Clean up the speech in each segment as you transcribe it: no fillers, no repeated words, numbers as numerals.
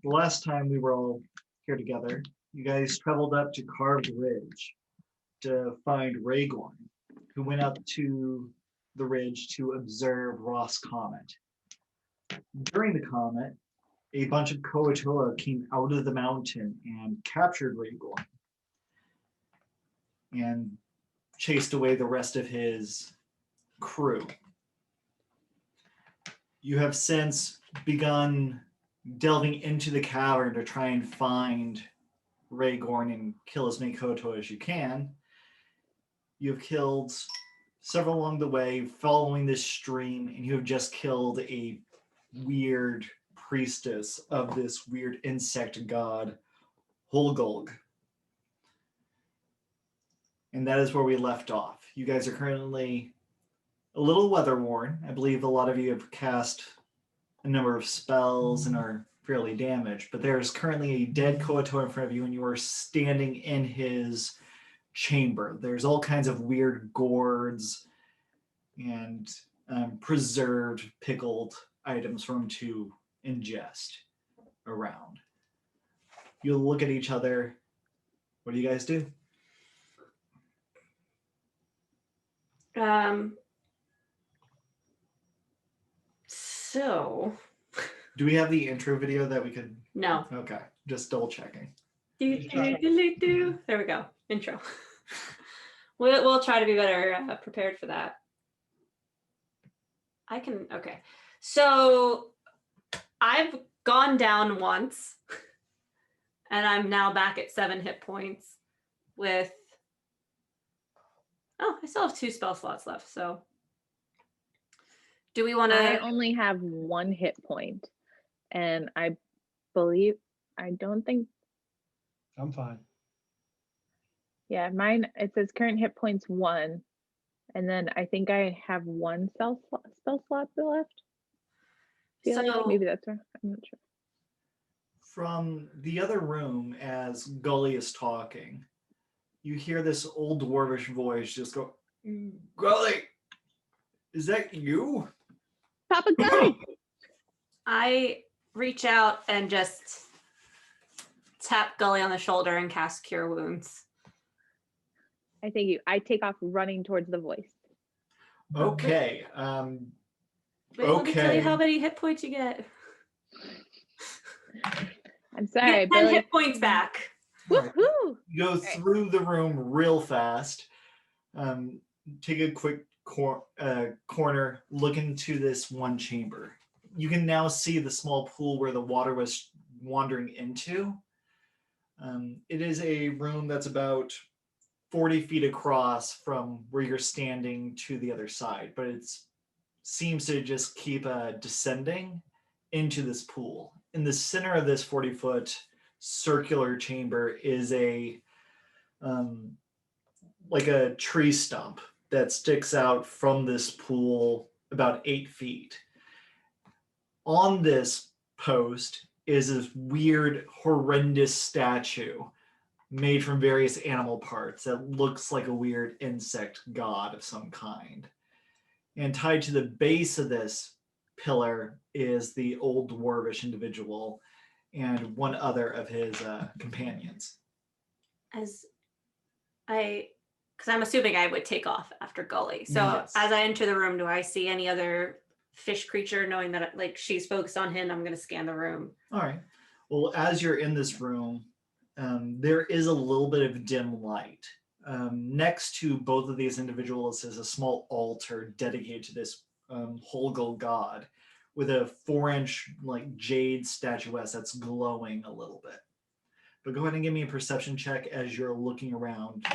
the last time we were all here together, you guys traveled up to Carved Ridge to find Rhaegorn, who went up to the ridge to observe Roth's comet. During the comet, a bunch of Koatoa came out of the mountain and captured Rhaegorn and chased away the rest of his crew. You have since begun delving into the cavern to try and find Rhaegorn and kill as many Koatoa as you can. You have killed several along the way, following this stream, and you have just killed a weird priestess of this weird insect god, Holgulg. And that is where we left off. You guys are currently a little weather worn. I believe a lot of you have cast a number of spells and are fairly damaged, but there's currently a dead Koato in front of you, and you are standing in his chamber. There's all kinds of weird gourds and preserved, pickled items for him to ingest around. You look at each other. What do you guys do? So. Do we have the intro video that we could? No. Okay, just double checking. There we go. Intro. We'll try to be better prepared for that. Okay. So I've gone down once and I'm now back at 7 hit points with, I still have 2 spell slots left. So do we want to? I only have 1 hit point, and I don't think. I'm fine. Yeah, mine, it says current hit points 1, and then I think I have 1 spell slot left. Maybe that's right. I'm not sure. From the other room, as Gully is talking, you hear this old dwarvish voice just go, "Gully, is that you?" Papa Gully! I reach out and just tap Gully on the shoulder and cast Cure Wounds. I thank you. I take off running towards the voice. Okay. Wait, let me tell you how many hit points you get. I'm sorry, you get 10 Billy. hit points back. Right. Woohoo! You go through the room real fast. Take a quick corner, look into this one chamber. You can now see the small pool where the water was wandering into. It is a room that's about 40 feet across from where you're standing to the other side, but it seems to just keep descending into this pool. In the center of this 40-foot circular chamber is like a tree stump that sticks out from this pool about 8 feet. On this post is this weird, horrendous statue made from various animal parts that looks like a weird insect god of some kind. And tied to the base of this pillar is the old dwarvish individual and one other of his companions. Because I'm assuming I would take off after Gully. So Yes. As I enter the room, do I see any other fish creature, knowing that she's focused on him? I'm going to scan the room. All right. Well, as you're in this room, there is a little bit of dim light. Next to both of these individuals is a small altar dedicated to this Holgul god with a 4-inch jade statuette that's glowing a little bit. But go ahead and give me a perception check as you're looking around.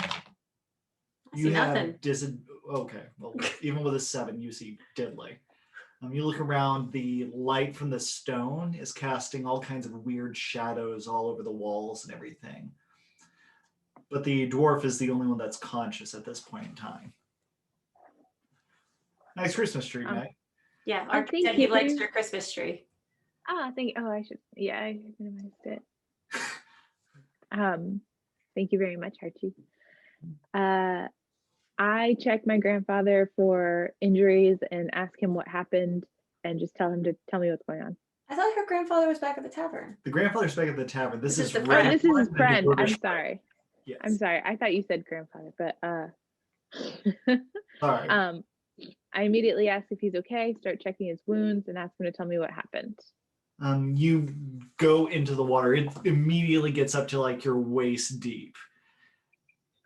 You have nothing. Okay, well, even with a 7, you see diddly. You look around, the light from the stone is casting all kinds of weird shadows all over the walls and everything. But the dwarf is the only one that's conscious at this point in time. Nice Christmas tree, Matt. Yeah, Art said he likes your Christmas tree. I should. Yeah, I minimized it. Thank you very much, Archie. I check my grandfather for injuries and ask him what happened and just tell him to tell me what's going on. I thought her grandfather was back at the tavern. The grandfather's back at the tavern. This This is is the Oh, friend. this is his and friend. Roberta's I'm sorry. Yes. I'm sorry. I thought you said grandfather, but Sorry. I immediately ask if he's okay, start checking his wounds, and ask him to tell me what happened. You go into the water. It immediately gets up to like your waist deep.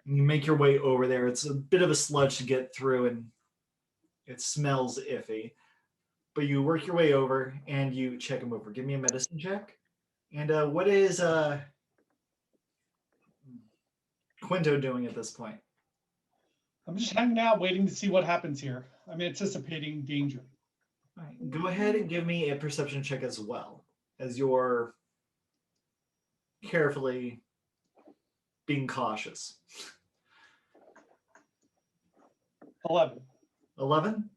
You make your way over there. It's a bit of a sludge to get through, and it smells iffy. But you work your way over and you check him over. Give me a medicine check. And what is Quinto doing at this point? I'm just hanging out, waiting to see what happens here. I'm anticipating danger. All right, go ahead and give me a perception check as well, as you're carefully being cautious. 11. 11?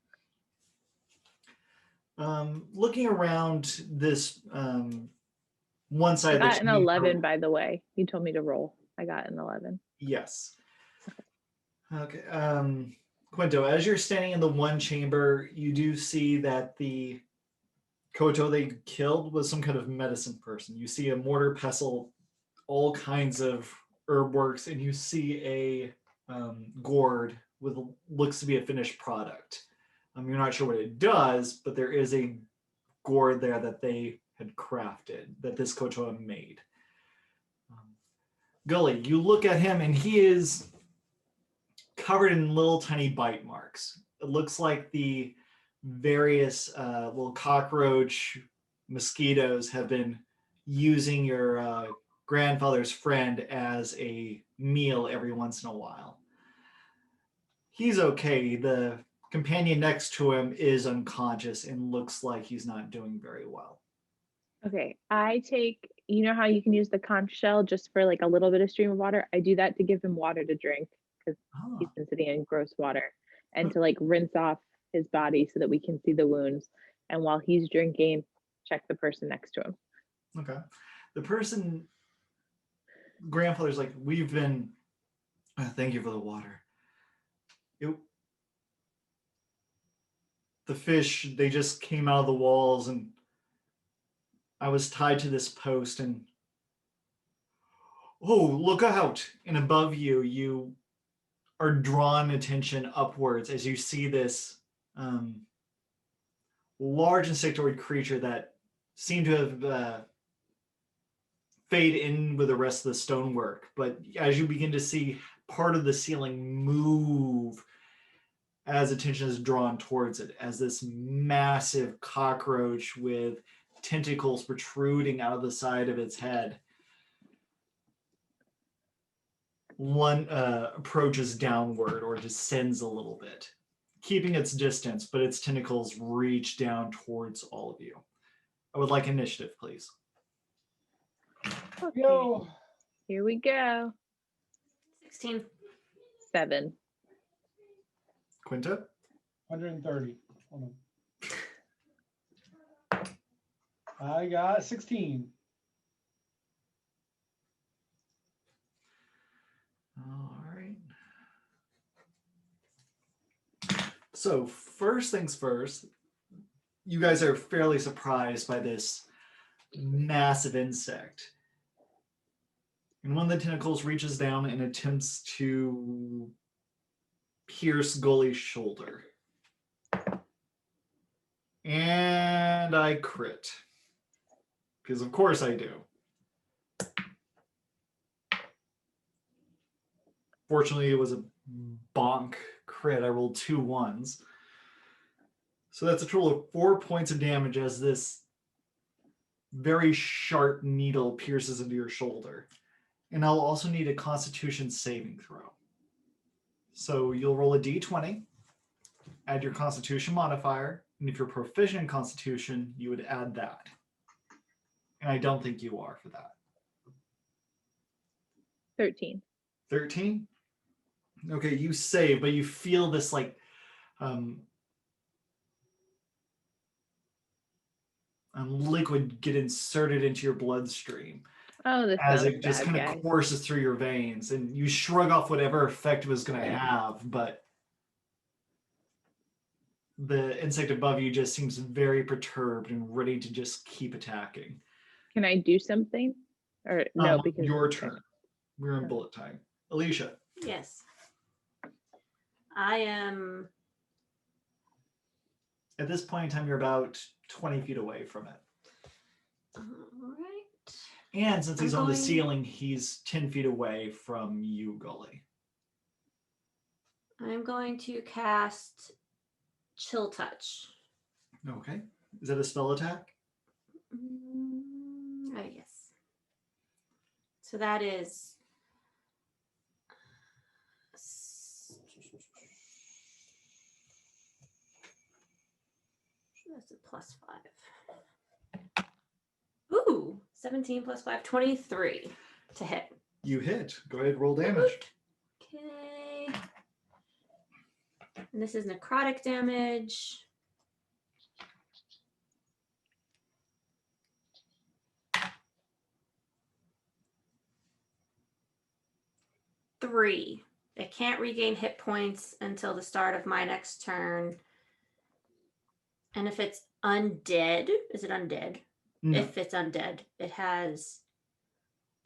Looking around this one side I of the got an chamber- 11, by the way. You told me to roll. I got an 11. Yes. Okay. Quinto, as you're standing in the one chamber, you do see that the Koto they killed was some kind of medicine person. You see a mortar pestle, all kinds of herb works, and you see a gourd with looks to be a finished product. You're not sure what it does, but there is a gourd there that they had crafted, that this Koto made. Gully, you look at him and he is covered in little tiny bite marks. It looks like the various little cockroach mosquitoes have been using your grandfather's friend as a meal every once in a while. He's okay. The companion next to him is unconscious and looks like he's not doing very well. Okay, I take, you know how you can use the conch shell just for like a little bit of stream of water? I do that to give him water to drink because he's been sitting in gross water, and to like rinse off his body so that we can see the wounds. And while he's drinking, check the person next to him. Okay. The person, grandfather's like, we've been, thank you for the water. The fish, they just came out of the walls and I was tied to this post and oh, look out. And above you, you are drawn attention upwards as you see this large insectoid creature that seemed to have fade in with the rest of the stonework. But as you begin to see part of the ceiling move as attention is drawn towards it, as this massive cockroach with tentacles protruding out of the side of its head one approaches downward or descends a little bit, keeping its distance, but its tentacles reach down towards all of you. I would like initiative, please. Okay, Yo, here we go. 16. 7. Quinta? 130. Hold on. I got 16. All right. So first things first, you guys are fairly surprised by this massive insect. And one of the tentacles reaches down and attempts to pierce Gully's shoulder. And I crit. Because of course I do. Fortunately, it was a bonk crit. I rolled 2 1s. So that's a total of 4 points of damage as this very sharp needle pierces into your shoulder. And I'll also need a Constitution saving throw. So you'll roll a d20, add your Constitution modifier, and if you're proficient in Constitution, you would add that. And I don't think you are for that. 13. 13? Okay, you save, but you feel this like liquid get inserted into your bloodstream Oh, this as sounds it just bad, kind guys. of courses through your veins, and you shrug off whatever effect it was going to have, but the insect above you just seems very perturbed and ready to just keep attacking. Can I do something? Or no, because your turn. We're in bullet time. Alicia. Yes. I am. At this point in time, you're about 20 feet away from it. All right. And since he's I'm on the going- ceiling, he's 10 feet away from you, Gully. I'm going to cast Chill Touch. Okay. Is that a spell attack? Yes. So that is. That's a +5. Ooh, 17 plus 5, 23 to hit. You hit. Go ahead, roll damage. Okay. And this is necrotic damage. Three. It can't regain hit points until the start of my next turn. And if it's undead, is it undead? No. If it's undead, it has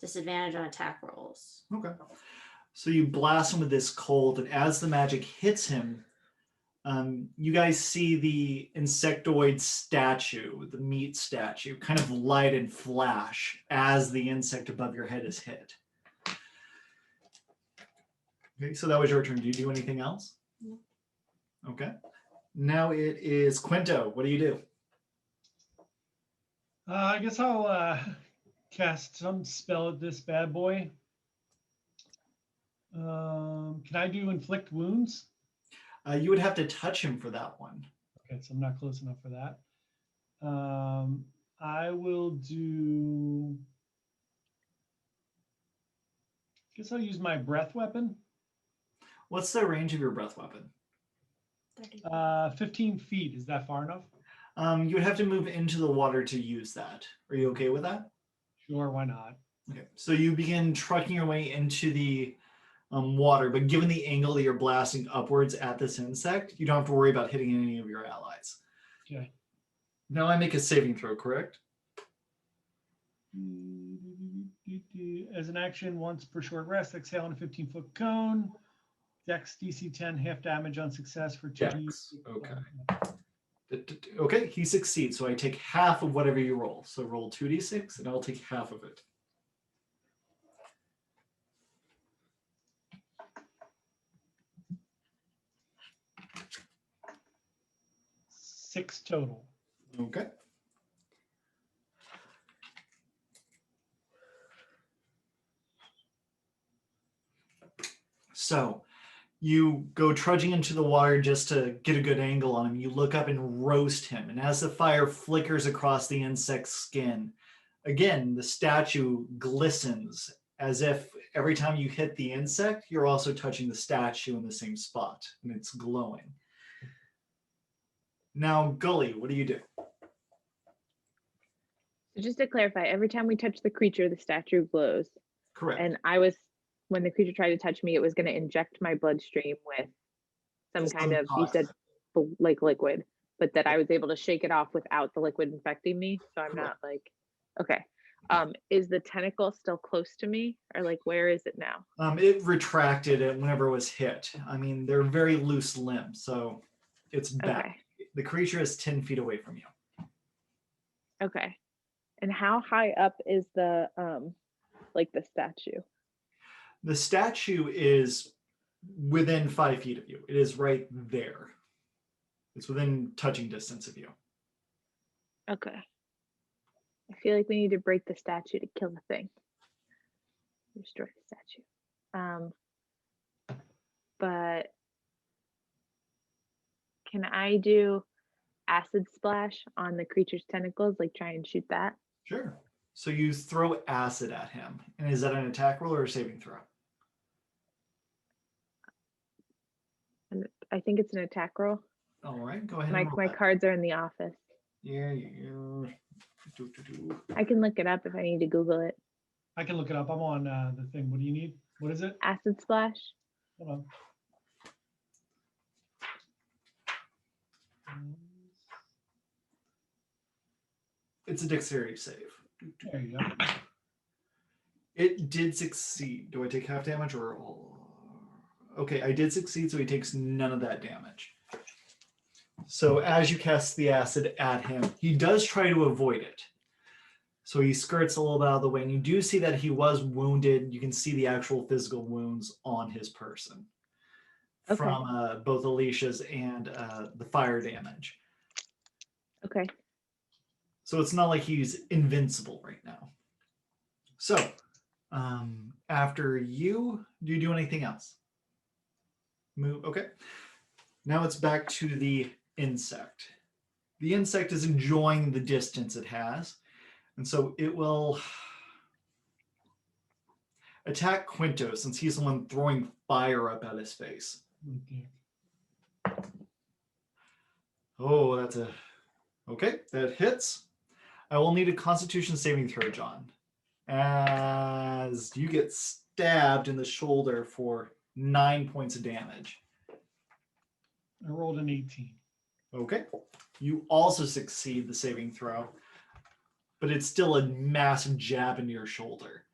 disadvantage on attack rolls. Okay. So you blast him with this cold, and as the magic hits him, you guys see the insectoid statue, the meat statue, kind of light and flash as the insect above your head is hit. Okay, so that was your turn. Do you do anything else? No. Okay. Now it is Quinto. What do you do? I guess I'll cast some spell at this bad boy. Can I do inflict wounds? You would have to touch him for that one. Okay, so I'm not close enough for that. I will do. I guess I'll use my breath weapon. What's the range of your breath weapon? 30. 15 feet. Is that far enough? You would have to move into the water to use that. Are you okay with that? Sure, why not? Okay. So you begin trucking your way into the water, but given the angle that you're blasting upwards at this insect, you don't have to worry about hitting any of your allies. Okay. Now I make a saving throw, correct? As an action, once per short rest, exhale in a 15-foot cone. Dex DC 10, half damage on success for 2. Dex, okay. Okay, he succeeds, so I take half of whatever you roll. So roll 2d6, and I'll take half of it. Six total. Okay. So you go trudging into the water just to get a good angle on him. You look up and roast him. And as the fire flickers across the insect's skin, again, the statue glistens as if every time you hit the insect, you're also touching the statue in the same spot, and it's glowing. Now, Gully, what do you do? So just to clarify, every time we touch the creature, the statue glows. Correct. And when the creature tried to touch me, it was going to inject my bloodstream with some kind of, you said, like liquid, but that I was able to shake it off without the liquid infecting me. So I'm not like, okay. Is the tentacle still close to me, or like where is it now? It retracted it whenever it was hit. I mean, they're very loose limbs, so it's back. Okay. The creature is 10 feet away from you. Okay. And how high up is the like the statue? The statue is within 5 feet of you. It is right there. It's within touching distance of you. Okay. I feel like we need to break the statue to kill the thing. Destroy the statue. But can I do acid splash on the creature's tentacles, like try and shoot that? Sure. So you throw acid at him. And is that an attack roll or a saving throw? And I think it's an attack roll. All right, go ahead. My cards are in the office. Yeah. I can look it up if I need to Google it. I can look it up. I'm on the thing. What do you need? What is it? Acid splash. Hold on. It's a dexterity save. There you go. It did succeed. Do I take half damage or all? Okay, I did succeed, so he takes none of that damage. So as you cast the acid at him, he does try to avoid it. So he skirts a little bit out of the way, and you do see that he was wounded. You can see the actual physical wounds on his person from both Alicia's and the fire damage. Okay. So it's not like he's invincible right now. So after you, do you do anything else? Move. Okay. Now it's back to the insect. The insect is enjoying the distance it has. And so it will attack Quinto since he's the one throwing fire up at his face. Okay. Oh, that's a... Okay, that hits. I will need a Constitution saving throw, John. As you get stabbed in the shoulder for 9 points of damage. I rolled an 18. Okay. You also succeed the saving throw, but it's still a massive jab into your shoulder.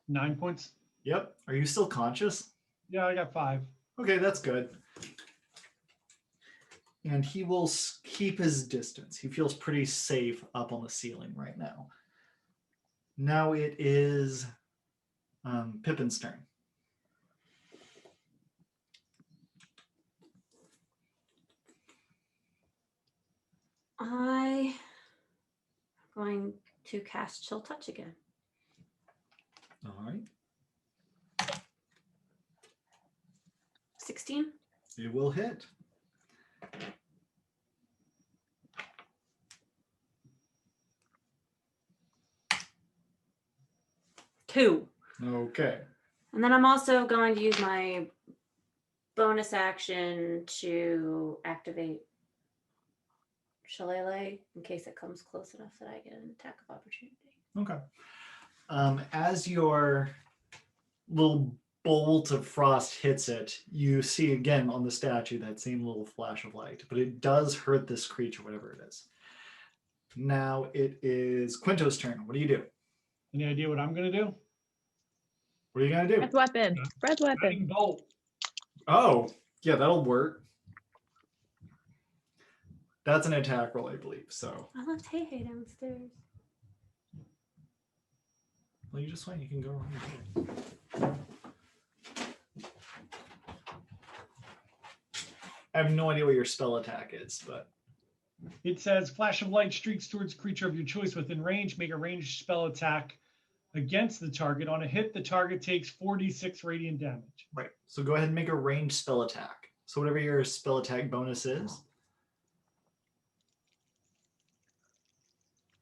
9 points? Yep. Are you still conscious? Yeah, I got 5. Okay, that's good. And he will keep his distance. He feels pretty safe up on the ceiling right now. Now it is Pippin's turn. I'm going to cast Chill Touch again. All right. 16. It will hit. Two. Okay. And then I'm also going to use my bonus action to activate Shillelagh in case it comes close enough that I get an attack of opportunity. Okay. As your little bolt of frost hits it, you see again on the statue that same little flash of light, but it does hurt this creature, whatever it is. Now it is Quinto's turn. What do you do? Any idea what I'm going to do? What are you going to do? Breath weapon. Breath weapon. Guiding bolt. Oh, yeah, that'll work. That's an attack roll, I believe. So, I left Hey Hey downstairs. well, you just went. You can go around. I have no idea what your spell attack is, but It says flash of light streaks towards a creature of your choice within range. Make a ranged spell attack against the target. On a hit, the target takes 4d6 radiant damage. right. So go ahead and make a ranged spell attack. So whatever your spell attack bonus is,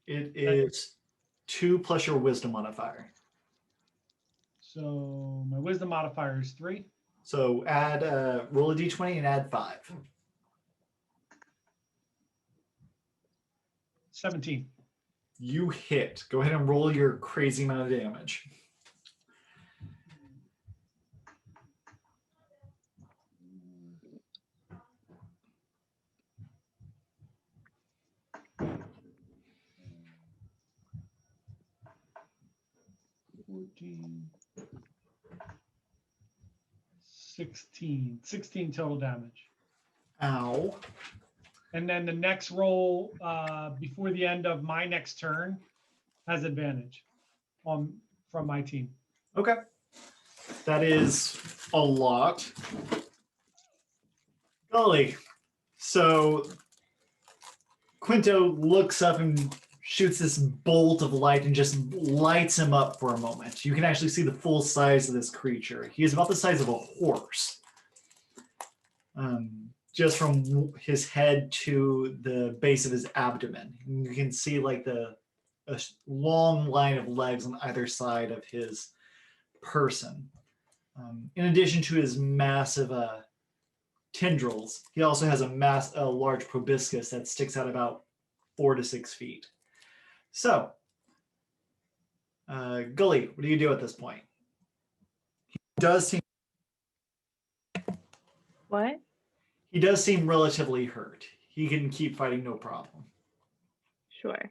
it is 2 plus your wisdom modifier. So my wisdom modifier is 3. So add roll a d20 and add 5. 17. You hit. Go ahead and roll your crazy amount of damage. Fourteen. 16 total damage. Ow. And then the next roll before the end of my next turn has advantage from my team. Okay. That is a lot. Golly. So Quinto looks up and shoots this bolt of light and just lights him up for a moment. You can actually see the full size of this creature. He is about the size of a horse. Just from his head to the base of his abdomen. You can see like a long line of legs on either side of his person. In addition to his massive tendrils, he also has a large proboscis that sticks out about 4 to 6 feet. So, Gully, what do you do at this point? He does seem He does seem relatively hurt. He can keep fighting no problem. Sure.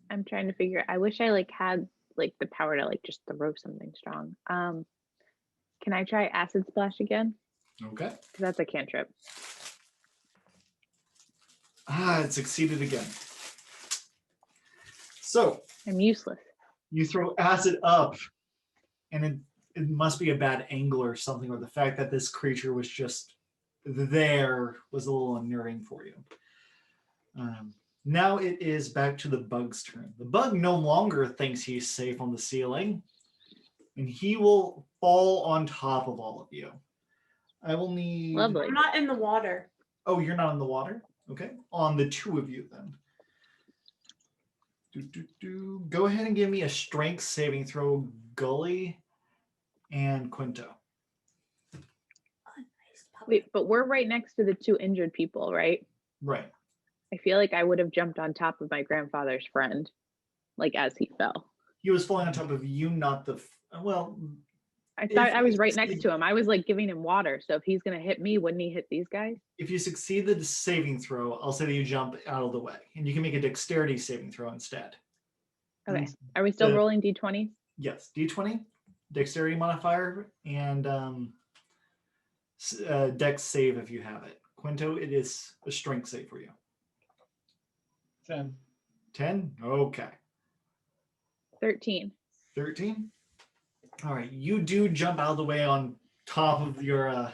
I'm trying to figure. I wish I like had like the power to like just throw something strong. Can I try acid splash again? Okay. Because that's a cantrip. It succeeded again. So I'm useless. you throw acid up, and it must be a bad angle or something, or the fact that this creature was just there was a little unnerving for you. Now it is back to the bug's turn. The bug no longer thinks he's safe on the ceiling, and he will fall on top of all of you. I will need... Lovely. I'm not in the water. Oh, you're not in the water? Okay. On the two of you then. Go ahead and give me a strength saving throw, Gully and Quinto. Wait, but we're right next to the two injured people, right? Right. I feel like I would have jumped on top of my grandfather's friend, like as he fell. He was falling on top of you, not the... Well... I thought I was right succeed- next to him. I was like giving him water. So if he's going to hit me, wouldn't he hit these guys? If you succeed the saving throw, I'll say that you jump out of the way. And you can make a dexterity saving throw instead. Okay. And Are we still the- rolling d20s? Yes, D20, dexterity modifier, and dex save if you have it. Quinto, it is a strength save for you. 10. 10? Okay. 13. 13? All right, you do jump out of the way on top of your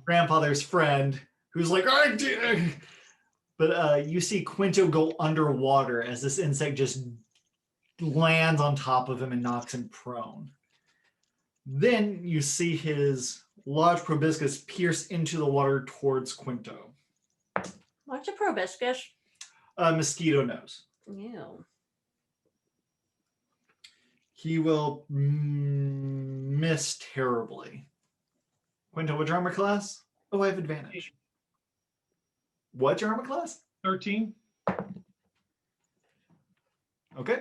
grandfather's friend, who's like, "Ah, but you see Quinto go underwater as this insect just lands on top of him and knocks him prone. Then you see his large proboscis pierce into the water towards Quinto. What's a proboscis? Mosquito nose. Ew. He will miss terribly. Quinto, what's your armor class? Oh, I have advantage. What's your armor class? 13. Okay.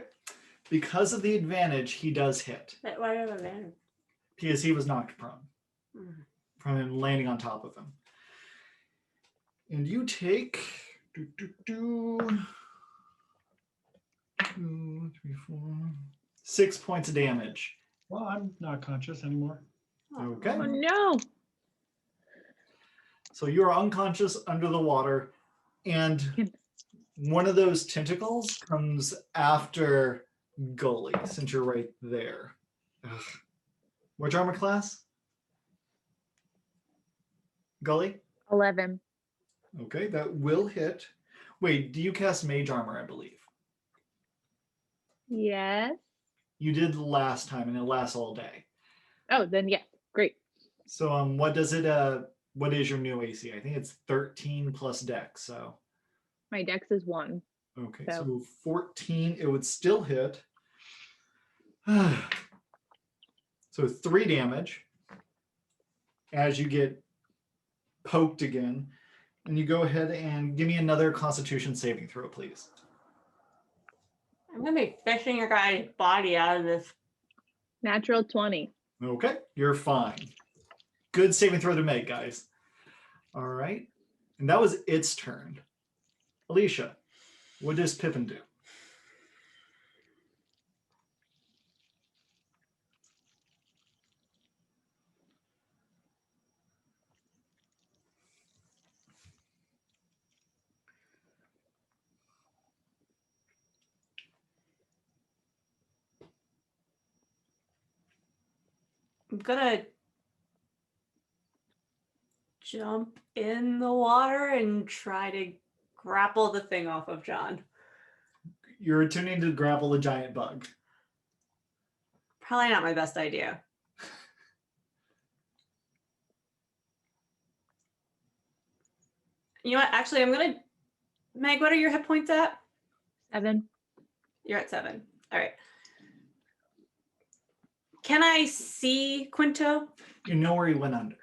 Because of the advantage, he does hit. Why do I have advantage? Because he was knocked prone Mm. from him landing on top of him. And you take 2, 3, 4, 6 points of damage. Well, I'm not conscious anymore. Okay. Oh no. So you are unconscious under the water, and one of those tentacles comes after Gully, since you're right there. Ugh. What's your armor class? Gully? 11. Okay, that will hit. Wait, do you cast mage armor, I believe? Yes. You did last time, and it lasts all day. Oh, then yes. Great. So what does it what is your new AC? I think it's 13 plus dex, so My dex is 1. okay, So- so 14, it would still hit. So 3 damage as you get poked again. And you go ahead and give me another Constitution saving throw, please. I'm gonna be fishing your guy's body out of this. Natural 20. Okay, you're fine. Good saving throw to make, guys. All right. And that was its turn. Alicia, what does Pippin do? I'm gonna jump in the water and try to grapple the thing off of John. You're attempting to grapple the giant bug. Probably not my best idea. You know what? Actually, I'm gonna. Meg, what are your hit points at? 7. You're at 7. All right. Can I see Quinto? You know where he went under.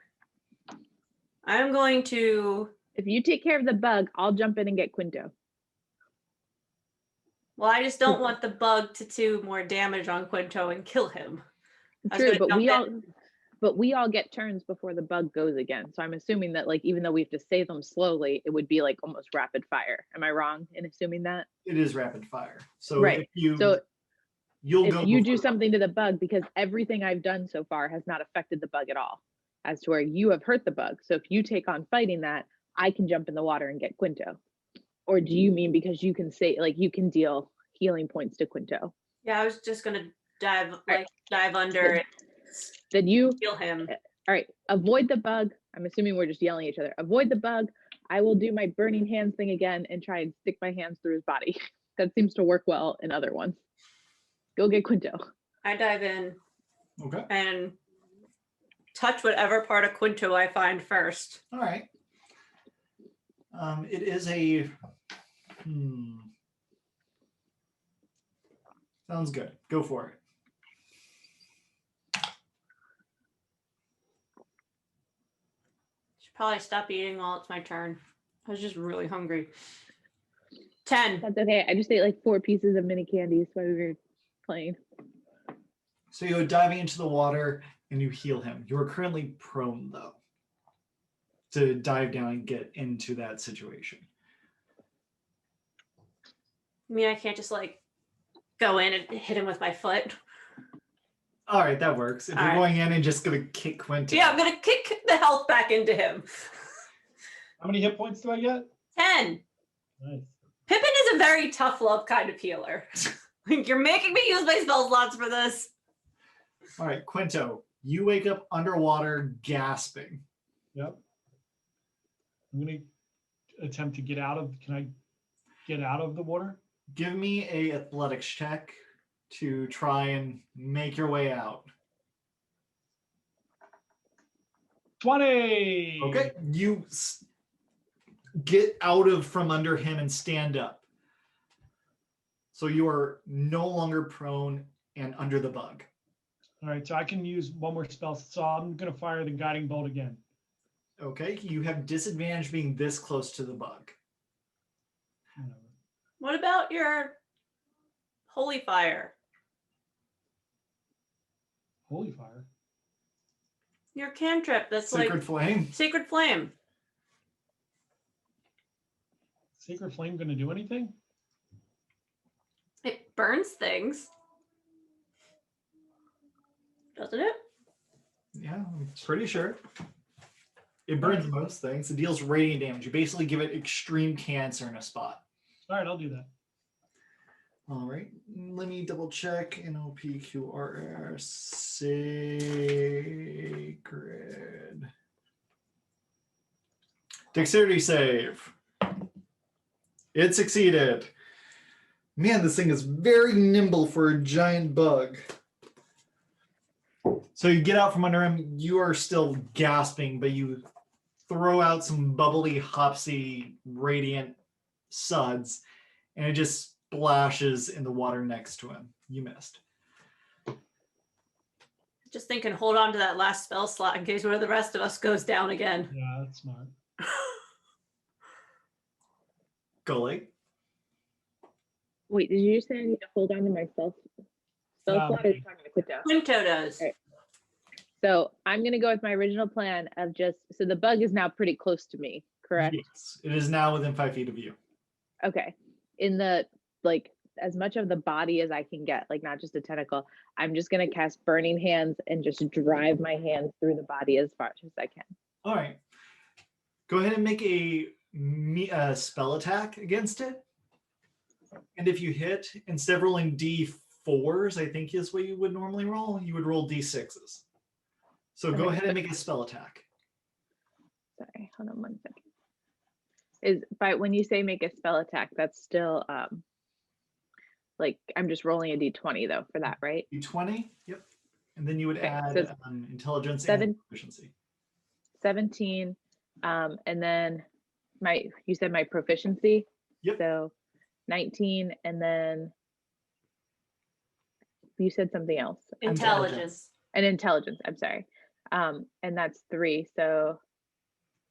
I'm going to. If you take care of the bug, I'll jump in and get Quinto. Well, I just don't want the bug to do more damage on Quinto and kill him. I was True, gonna but jump we all in. But we all get turns before the bug goes again. So I'm assuming that like even though we have to say them slowly, it would be like almost rapid fire. Am I wrong in assuming that? It is rapid fire. So Right. if you So you'll if go you before do the- something to the bug, because everything I've done so far has not affected the bug at all, as to where you have hurt the bug. So if you take on fighting that, I can jump in the water and get Quinto. Or do you mean because you can say like you can deal healing points to Quinto? Yeah, I was just gonna dive right. dive under and Then you heal him. all right, avoid the bug. I'm assuming we're just yelling at each other. Avoid the bug. I will do my burning hands thing again and try and stick my hands through his body. That seems to work well in other ones. Go get Quinto. I dive in Okay. and touch whatever part of Quinto I find first. All right. It is a. Sounds good. Go for it. Should probably stop eating while it's my turn. I was just really hungry. 10. That's okay. I just ate like 4 pieces of mini candies while we were playing. So you go diving into the water and you heal him. You are currently prone though, to dive down and get into that situation. I mean, I can't just like go in and hit him with my foot. All right, that works. If All you're right. going in and just gonna kick Quentin. Yeah, I'm gonna kick the health back into him. How many hit points do I get? 10. Nice. Pippin is a very tough love kind of healer. Like, you're making me use my spell slots for this. All right, Quinto, you wake up underwater gasping. Yep. I'm gonna attempt to get out of. Can I get out of the water? Give me a athletics check to try and make your way out. 20. Okay, you get out of from under him and stand up. So you are no longer prone and under the bug. All right, so I can use one more spell. So I'm gonna fire the guiding bolt again. Okay, you have disadvantage being this close to the bug. Whatever. What about your holy fire? Holy fire. Your cantrip that's Sacred like Flame. Sacred Flame. Sacred flame gonna do anything? It burns things. Doesn't it? Yeah, I'm pretty sure. It burns most things. It deals radiant damage. You basically give it extreme cancer in a spot. All right, I'll do that. All right, let me double check. NOPQRR sacred. Dexterity save. It succeeded. Man, this thing is very nimble for a giant bug. So you get out from under him. You are still gasping, but you throw out some bubbly, hopsy, radiant suds, and it just splashes in the water next to him. You missed. Just thinking, hold on to that last spell slot in case one of the rest of us goes down again. Yeah, that's smart. Gully. Wait, did you just say I need to hold on to my spell slot or are you talking to Quinto? Quinto does. Right. So I'm gonna go with my original plan of just so the bug is now pretty close to me, correct? Yes, it is now within 5 feet of you. Okay. In the like as much of the body as I can get, like not just a tentacle, I'm just gonna cast Burning Hands and just drive my hands through the body as far as I can. All right. Go ahead and make a spell attack against it. And if you hit, instead of rolling D4s, I think is what you would normally roll, you would roll D6s. So go Okay. ahead and make a spell attack. Sorry, hold on 1 second. Is but when you say make a spell attack, that's still like I'm just rolling a d20 though for that, right? D20, yep. And then you would Okay, add so intelligence seven- and proficiency. 17, and then you said my proficiency. Yep. So 19, and then you said something else. Intelligence. And intelligence. I'm sorry. And that's 3. So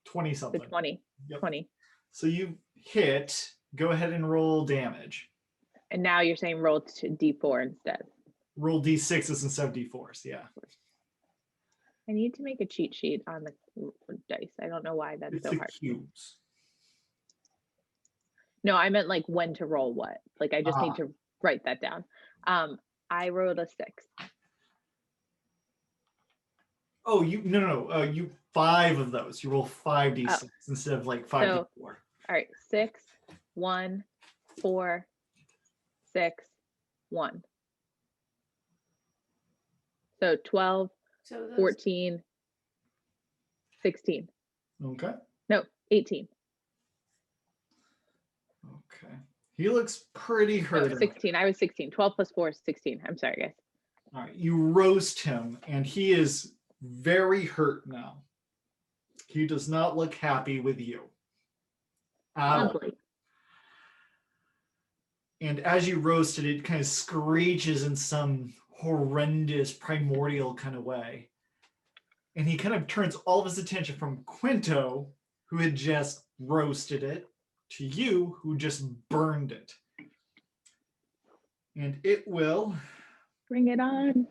20 the something. 20. Yep. 20. So you hit, go ahead and roll damage. And now you're saying roll to d4 instead. Roll D6s instead of D4s, yeah. I need to make a cheat sheet on the dice. I don't know why that's It's so the hard. cubes. No, I meant like when to roll what. Like I just need to write that down. I rolled a 6. Oh, you 5 of those. You roll 5d6 instead of like 5d4. All right, 6, 1, 4, 6, 1. So 12, So those, 14, 16. Okay. No, 18. Okay. He looks pretty No, hurt. 16. I was 16. 12 plus 4 is 16. I'm sorry, guys. All right. You roast him, and he is very hurt now. He does not look happy with you. At all. Lovely. And as you roast it, it kind of screeches in some horrendous primordial kind of way. And he kind of turns all of his attention from Quinto, who had just roasted it, to you, who just burned it. And it will Bring it on.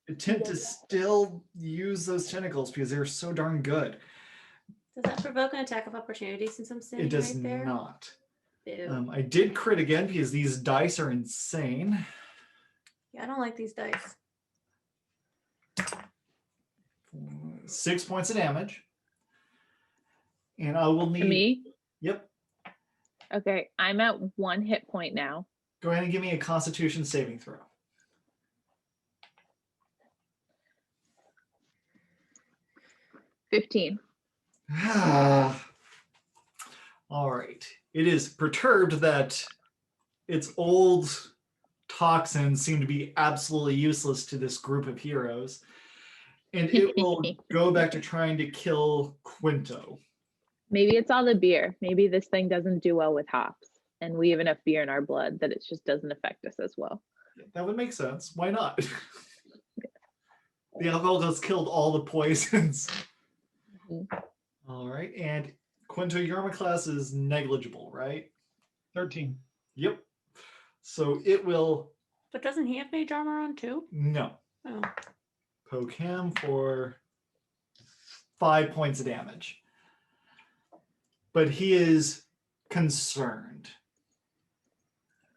attempt to still use those tentacles because they're so darn good. does that provoke an attack of opportunity since I'm sitting It does right there? not. Ew. I did crit again because these dice are insane. Yeah, I don't like these dice. 6 points of damage. And I will need... To me? Yep. Okay, I'm at 1 hit point now. Go ahead and give me a Constitution saving throw. 15. All right. It is perturbed that its old toxins seem to be absolutely useless to this group of heroes. And it will go back to trying to kill Quinto. Maybe it's all the beer. Maybe this thing doesn't do well with hops. And we have enough beer in our blood that it just doesn't affect us as well. That would make sense. Why not? The alcohol has killed all the poisons. Mhm. All right. And Quinto, your armor class is negligible, right? 13. Yep. So it will... But doesn't he have mage armor on too? No. Oh. Poke him for 5 points of damage. But he is concerned.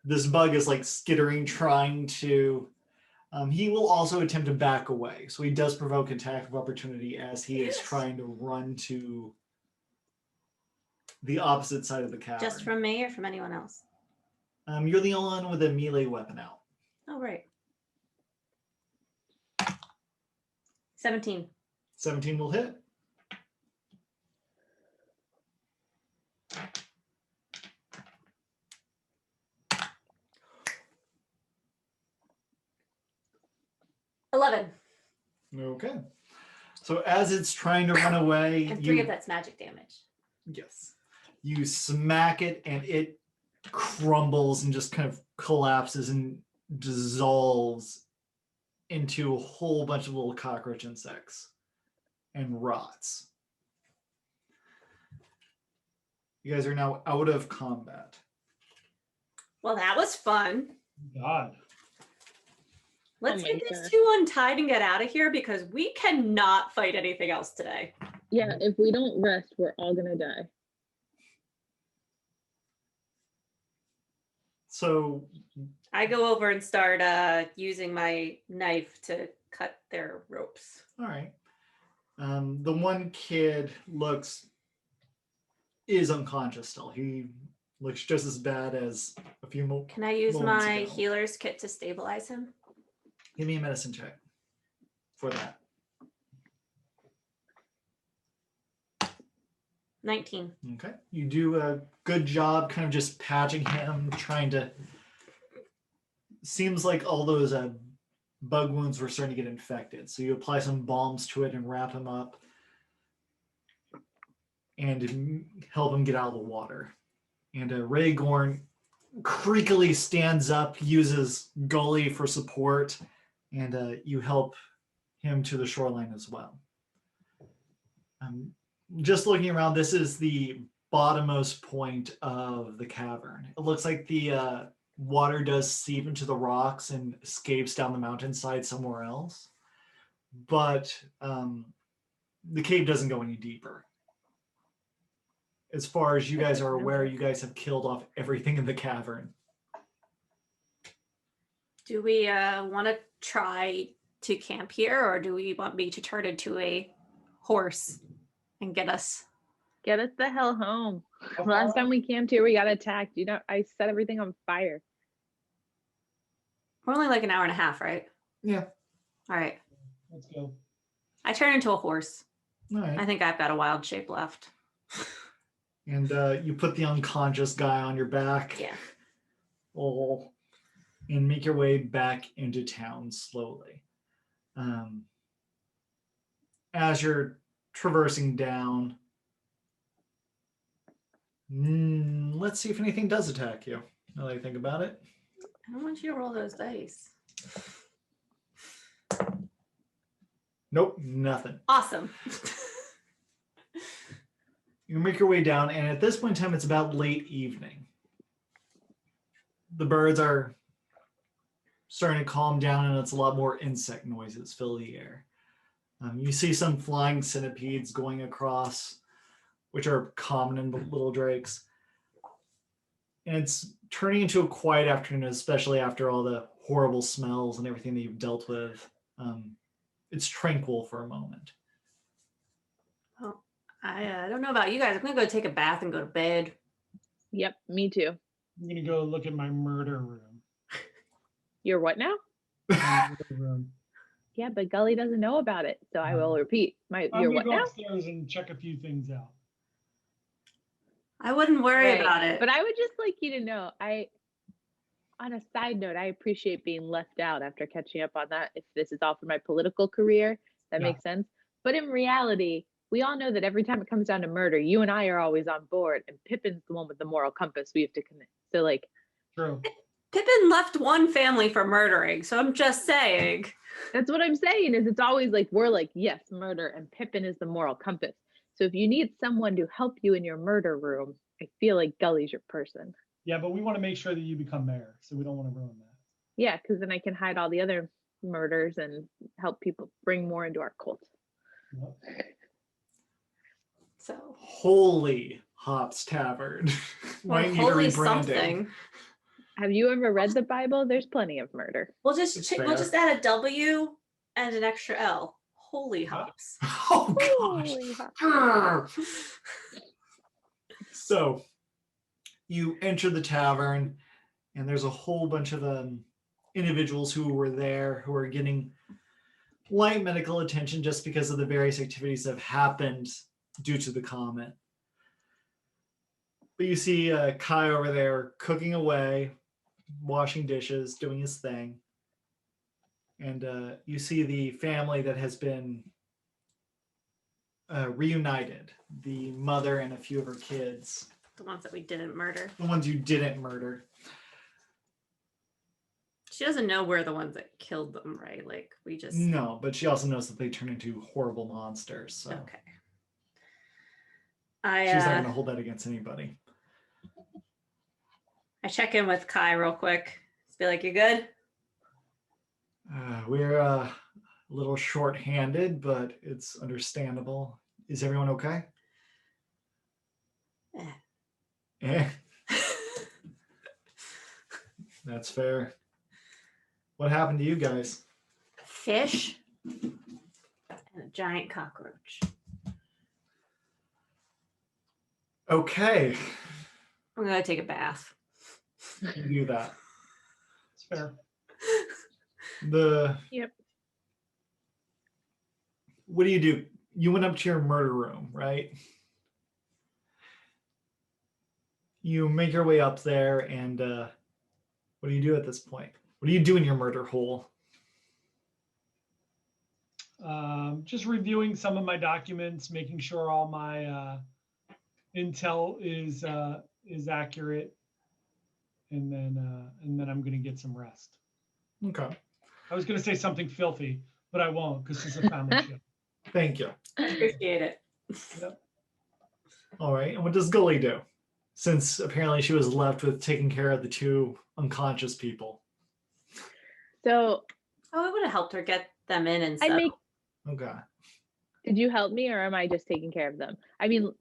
This bug is like skittering, trying to... he will also attempt to back away. So he does provoke attack of opportunity as he is trying to run to the opposite side of the cavern. Just from me or from anyone else? You're the only one with a melee weapon out. Oh, right. 17. 17 will hit. Okay. So as it's trying to run away, And 3 of that's magic damage. yes, you smack it and it crumbles and just kind of collapses and dissolves into a whole bunch of little cockroach insects and rots. You guys are now out of combat. Well, that was fun. God. Let's my get these God. 2 untied and get out of here because we cannot fight anything else today. Yeah, if we don't rest, we're all gonna die. So I go over and start using my knife to cut their ropes. all right. The one kid is unconscious still. He looks just as bad as a few more. Can I use moments my ago. healer's kit to stabilize him? Give me a medicine check for that. 19. Okay. You do a good job kind of just patching him, trying to... Seems like all those bug wounds were starting to get infected. So you apply some balms to it and wrap him up and help him get out of the water. And Rhaegorn creakily stands up, uses Gully for support, and you help him to the shoreline as well. Just looking around, this is the bottommost point of the cavern. It looks like the water does seep into the rocks and escapes down the mountainside somewhere else. but the cave doesn't go any deeper. As far as you guys are aware, you guys have killed off everything in the cavern. Do we want to try to camp here, or do we want me to turn into a horse and get us? Get us the hell home. How Last far? time we camped here, we got attacked. You know, I set everything on fire. We're only like an hour and a half, right? Yeah. All right. Let's go. I turn into a horse. All right. I think I've got a wild shape left. And you put the unconscious guy on your back. Yeah. Oh, and make your way back into town slowly. As you're traversing down, let's see if anything does attack you. Now that I think about it. I don't want you to roll those dice. Nope, nothing. Awesome. You make your way down, and at this point in time, it's about late evening. The birds are starting to calm down, and it's a lot more insect noises fill the air. You see some flying centipedes going across, which are common in the little drakes. And it's turning into a quiet afternoon, especially after all the horrible smells and everything that you've dealt with. It's tranquil for a moment. Well, I don't know about you guys. I'm going to go take a bath and go to bed. Yep, me too. I'm gonna go look at my murder room. You're what now? My murder room. Yeah, but Gully doesn't know about it, so I will repeat. I'm You're gonna what go now? upstairs and check a few things out. I wouldn't worry Right. about it. But I would just like you to know, on a side note, I appreciate being left out after catching up on that. If this is all for my political career, that Yeah. makes sense. But in reality, we all know that every time it comes down to murder, you and I are always on board, and Pippin's the one with the moral compass we have to connect. So, like, True. Pippin left one family for murdering, so I'm just saying. that's what I'm saying. Is it's always like we're like, yes, murder, and Pippin is the moral compass. So if you need someone to help you in your murder room, I feel like Gully's your person. Yeah, but we want to make sure that you become mayor, so we don't want to ruin that. Yeah, because then I can hide all the other murders and help people bring more into our cult. Yep. So, Holy Hops Tavern. well, Might need a holy rebranding. something. Have you ever read the Bible? There's plenty of murder. We'll It's just fair. add a W and an extra L. Holy hops. Oh gosh. Holy hot. Grr. So you enter the tavern, and there's a whole bunch of individuals who were there who are getting light medical attention just because of the various activities that have happened due to the comet. But you see Kai over there cooking away, washing dishes, doing his thing. And you see the family that has been reunited, the mother and a few of her kids, The ones that we didn't murder. the ones you didn't murder. She doesn't know we're the ones that killed them, right? Like, we just. No, but she also knows that they turn into horrible monsters. So Okay. she's not going to hold that against anybody. I check in with Kai real quick. Just be like, you good? We're a little short-handed, but it's understandable. Is everyone okay? Eh, that's fair. What happened to you guys? Fish and a giant cockroach. Okay, I'm gonna take a bath. you do that. It's fair. Yep. What do? You went up to your murder room, right? You make your way up there, and what do you do at this point? What do you do in your murder hole? Just reviewing some of my documents, making sure all my intel is accurate, and then I'm gonna get some rest. Okay, I was gonna say something filthy, but I won't because it's a family show. thank you. Appreciate it. Yep. All right, and what does Gully do? Since apparently she was left with taking care of the two unconscious people. So Oh, it would have helped her get them in and I settled. make Okay. Did you help me or am I just taking care of them? I mean,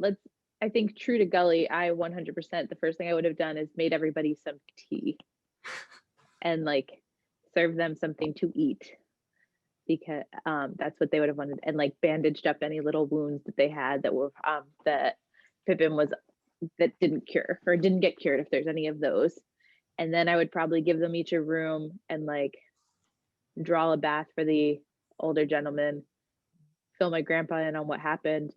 I think true to Gully, I 100%, the first thing I would have done is made everybody some tea and like serve them something to eat because that's what they would have wanted, and like bandaged up any little wounds that they had that were that Pippin didn't cure or didn't get cured, if there's any of those. And then I would probably give them each a room and like draw a bath for the older gentleman, fill my grandpa in on what happened,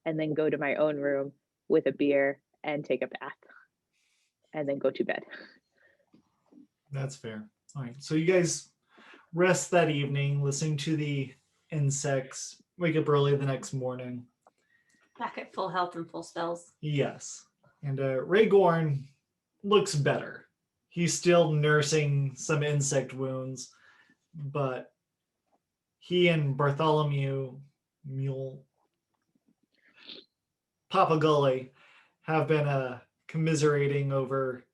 and then go to my own room with a beer and take a bath and then go to bed. That's fair. All right. So you guys rest that evening, listening to the insects, wake up early the next morning. Back at full health and full spells. Yes. And Rhaegorn looks better. He's still nursing some insect wounds, but he and Bartholomew Mule Papa Gully have been commiserating over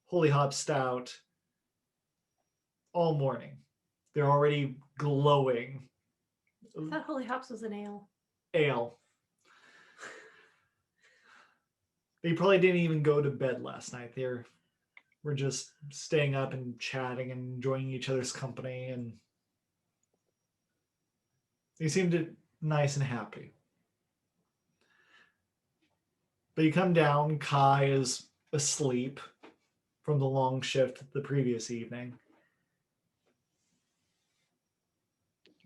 Holy Hop Stout all morning. They're already glowing. I thought Holy Hops was an ale. Ale. They probably didn't even go to bed last night. We're just staying up and chatting and enjoying each other's company, and they seemed nice and happy. But you come down, Kai is asleep from the long shift the previous evening.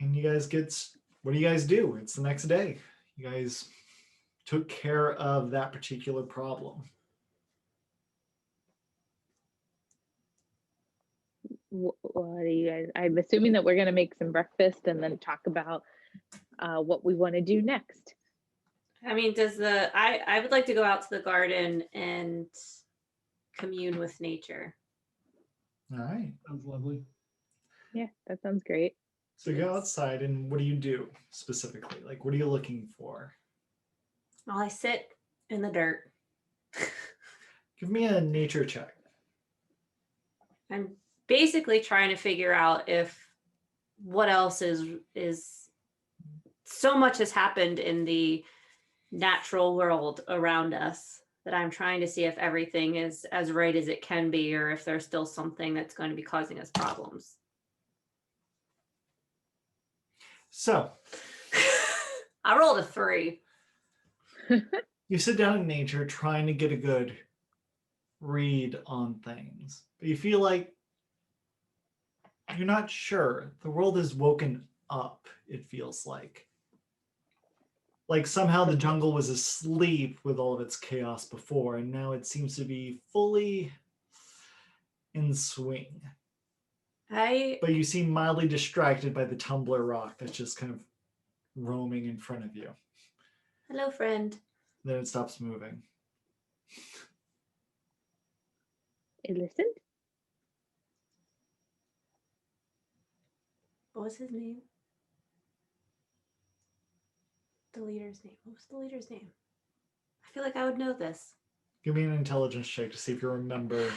And you guys what do you guys do? It's the next day. You guys took care of that particular problem. What do you guys? I'm assuming that we're going to make some breakfast and then talk about what we want to do next. I mean, I would like to go out to the garden and commune with nature. All right. Sounds lovely. Yeah, that sounds great. So you go outside, and what do you do specifically? Like, what are you looking for? Well, I sit in the dirt. Give me a nature check. I'm basically trying to figure out if what else is so much has happened in the natural world around us that I'm trying to see if everything is as right as it can be, or if there's still something that's going to be causing us problems. So I rolled a 3. you sit down in nature trying to get a good read on things, but you feel like you're not sure. The world has woken up, it feels like. Like somehow the jungle was asleep with all of its chaos before, and now it seems to be fully in swing. But you seem mildly distracted by the tumbler rock that's just kind of roaming in front of you. Hello, friend. Then it stops moving. It listened? What was his name? The leader's name. What was the leader's name? I feel like I would know this. Give me an intelligence check to see if you remember.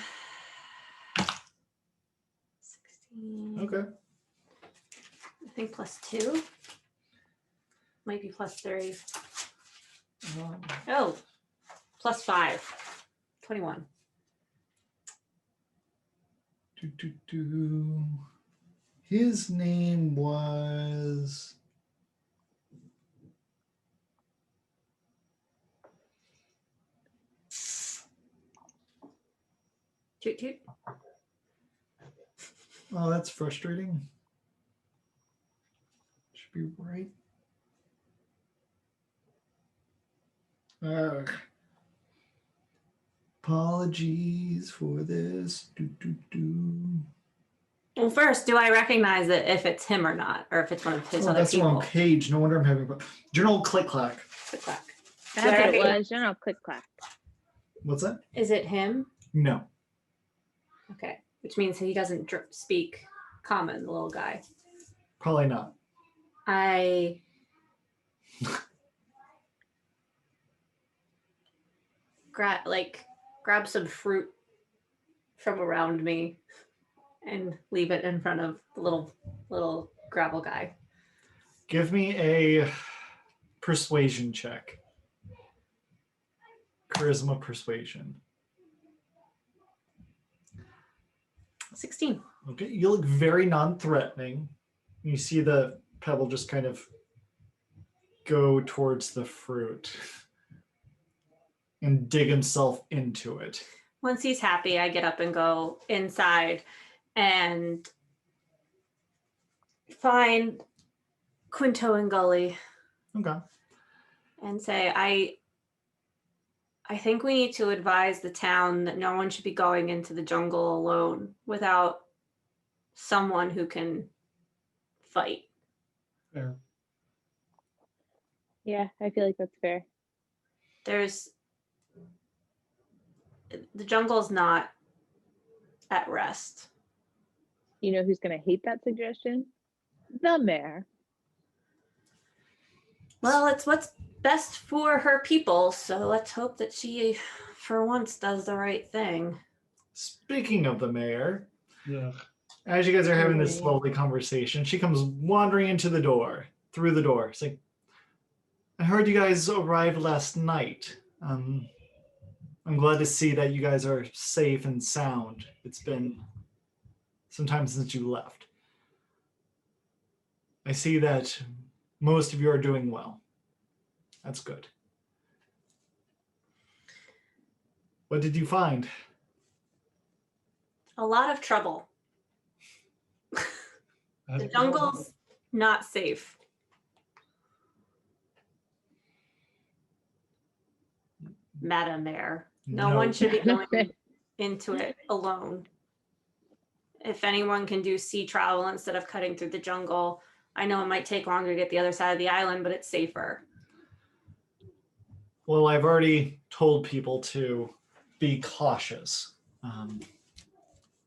16. Okay. I think +2. Might be +3. Oh, +5. 21. His name was... Toot toot. Oh, that's frustrating. Should be right. Apologies for this. Well, first, do I recognize it if it's him or not, or if it's one of his other That's the people? wrong page. No wonder I'm having a... General Click Clack. Click clack. That's what it was. General Click Clack. What's that? Is it him? No. Okay, which means he doesn't speak common, the little guy. Probably not. I grab some fruit from around me and leave it in front of the little gravel guy. Give me a persuasion check. Charisma persuasion. 16. Okay, you look very non-threatening. You see the pebble just kind of go towards the fruit and dig himself into it. Once he's happy, I get up and go inside and find Quinto and Gully Okay. and say, I think we need to advise the town that no one should be going into the jungle alone without someone who can fight. Fair. Yeah, I feel like that's fair. The jungle's not at rest. You know who's going to hate that suggestion? The mayor. Well, it's what's best for her people, so let's hope that she, for once, does the right thing. Speaking of the mayor, Ugh. as you guys are having this Yeah. lovely conversation, she comes wandering into the door, through the door. It's like, I heard you guys arrived last night. I'm glad to see that you guys are safe and sound. It's been some time since you left. I see that most of you are doing well. That's good. What did you find? A lot of trouble. The jungle's not safe. Madam Mayor, no one should be going into it alone. If anyone can do sea travel instead of cutting through the jungle, I know it might take longer to get the other side of the island, but it's safer. Well, I've already told people to be cautious.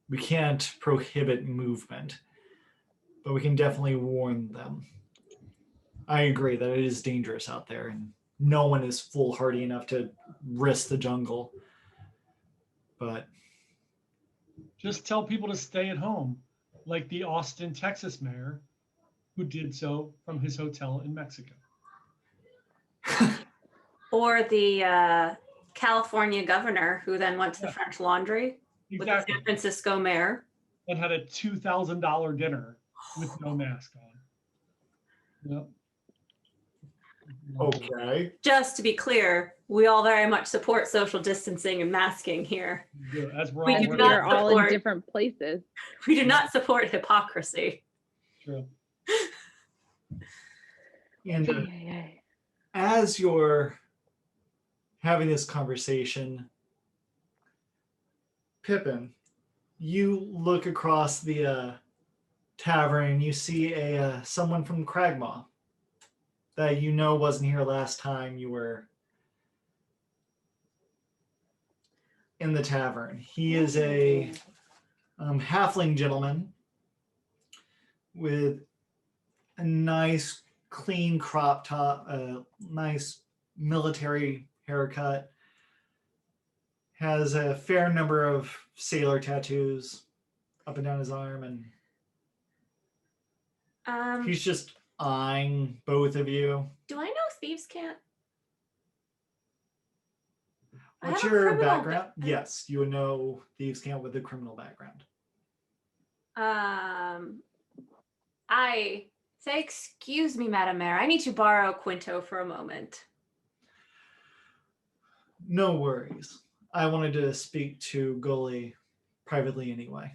We can't prohibit movement, but we can definitely warn them. I agree that it is dangerous out there, and no one is foolhardy enough to risk the jungle. But Just tell people to stay at home, like the Austin, Texas mayor, who did so from his hotel in Mexico. Or the California governor who then went to the Yeah. French Laundry with the Exactly. San Francisco mayor. And had a $2,000 dinner with no mask on. Yep. okay. Just to be clear, we all very much support social distancing and masking here. Yeah, as we're We all do And wearing- not we're all in support- different places. We do not support hypocrisy. True. And Yeah. as you're having this conversation, Pippin, you look across the tavern and you see someone from Cragmaw that you know wasn't here last time you were in the tavern. He is a halfling gentleman with a nice clean crop top, a nice military haircut, has a fair number of sailor tattoos up and down his arm, and he's just eyeing both of you. Do I know thieves can't? I What's have a your criminal background? Yes, you would know thieves can't with a criminal background. I say, excuse me, Madam Mayor, I need to borrow Quinto for a moment. No worries. I wanted to speak to Gully privately anyway.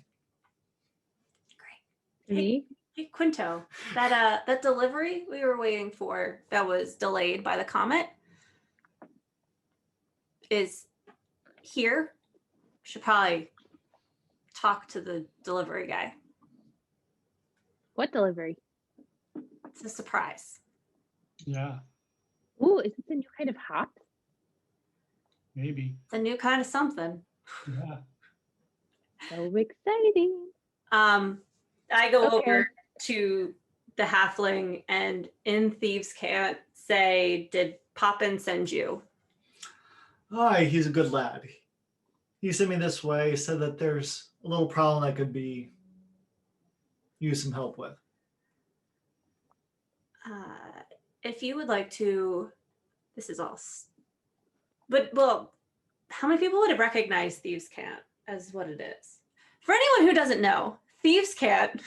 Great. Me? Hey, Quinto, that delivery we were waiting for that was delayed by the Comet is here. Should probably talk to the delivery guy. What delivery? It's a surprise. Yeah, Ooh, is this a new kind of hop? maybe. It's a new kind of something. Yeah. So exciting. I go Okay. over to the halfling and in Thieves Can't say, did Poppin send you? Aye, he's a good lad. He sent me this way, said that there's a little problem that could be use some help with. If you would like to, this is all, but well, how many people would have recognized Thieves' Cant as what it is? For anyone who doesn't know, Thieves' Cant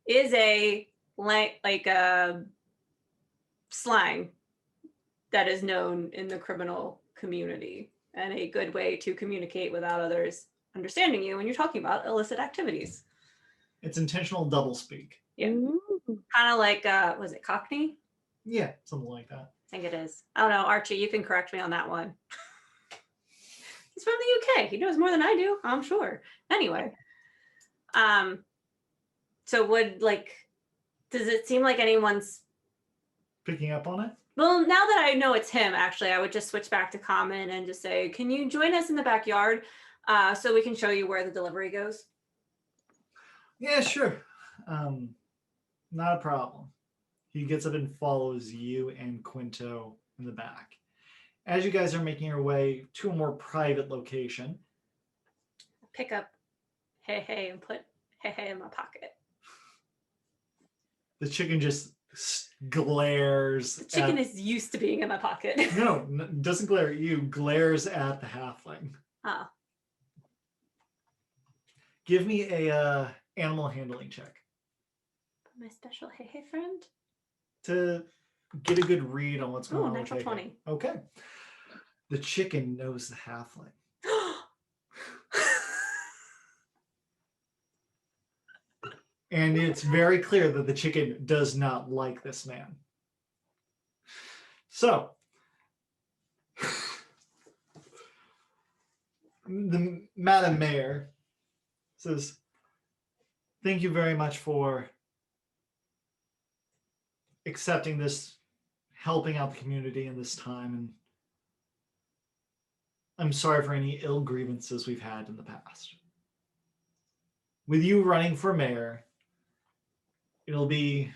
is a like a slang that is known in the criminal community and a good way to communicate without others understanding you when you're talking about illicit activities. It's intentional doublespeak. Yeah. Ooh. Kind of like, was it Cockney? Yeah, something like that. I think it is. I don't know, Archie, you can correct me on that one. He's from the UK. He knows more than I do, I'm sure. Anyway, so does it seem like anyone's Picking up on it? Well, now that I know it's him, actually, I would just switch back to Comet and just say, can you join us in the backyard so we can show you where the delivery goes? Yeah, sure. Not a problem. He gets up and follows you and Quinto in the back. As you guys are making your way to a more private location, Pick up hey and put hey in my pocket. the chicken just glares. The chicken is used to being in my pocket. No, doesn't glare at you, glares at the halfling. Oh. Give me a animal handling check My special hey friend. to get a good read on what's going Oh, on. natural with Hey. 20. Okay. The chicken knows the halfling. And it's very clear that the chicken does not like this man. So, the Madam Mayor says, thank you very much for accepting this, helping out the community in this time. And I'm sorry for any ill grievances we've had in the past. With you running for mayor, it'll be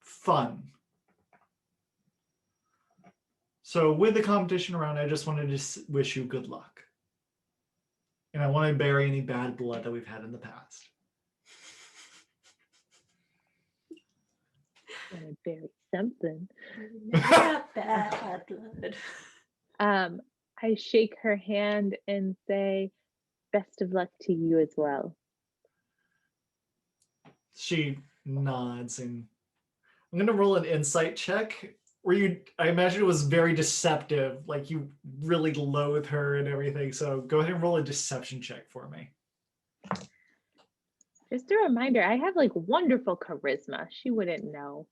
fun. So with the competition around, I just wanted to wish you good luck. And I want to bury any bad blood that we've had in the past. Gonna bury something. Never bad blood. I shake her hand and say, best of luck to you as well. She nods, and I'm gonna roll an insight check where I imagine it was very deceptive, like you really loathe her and everything. So go ahead and roll a deception check for me. Just a reminder, I have like wonderful charisma. She wouldn't know.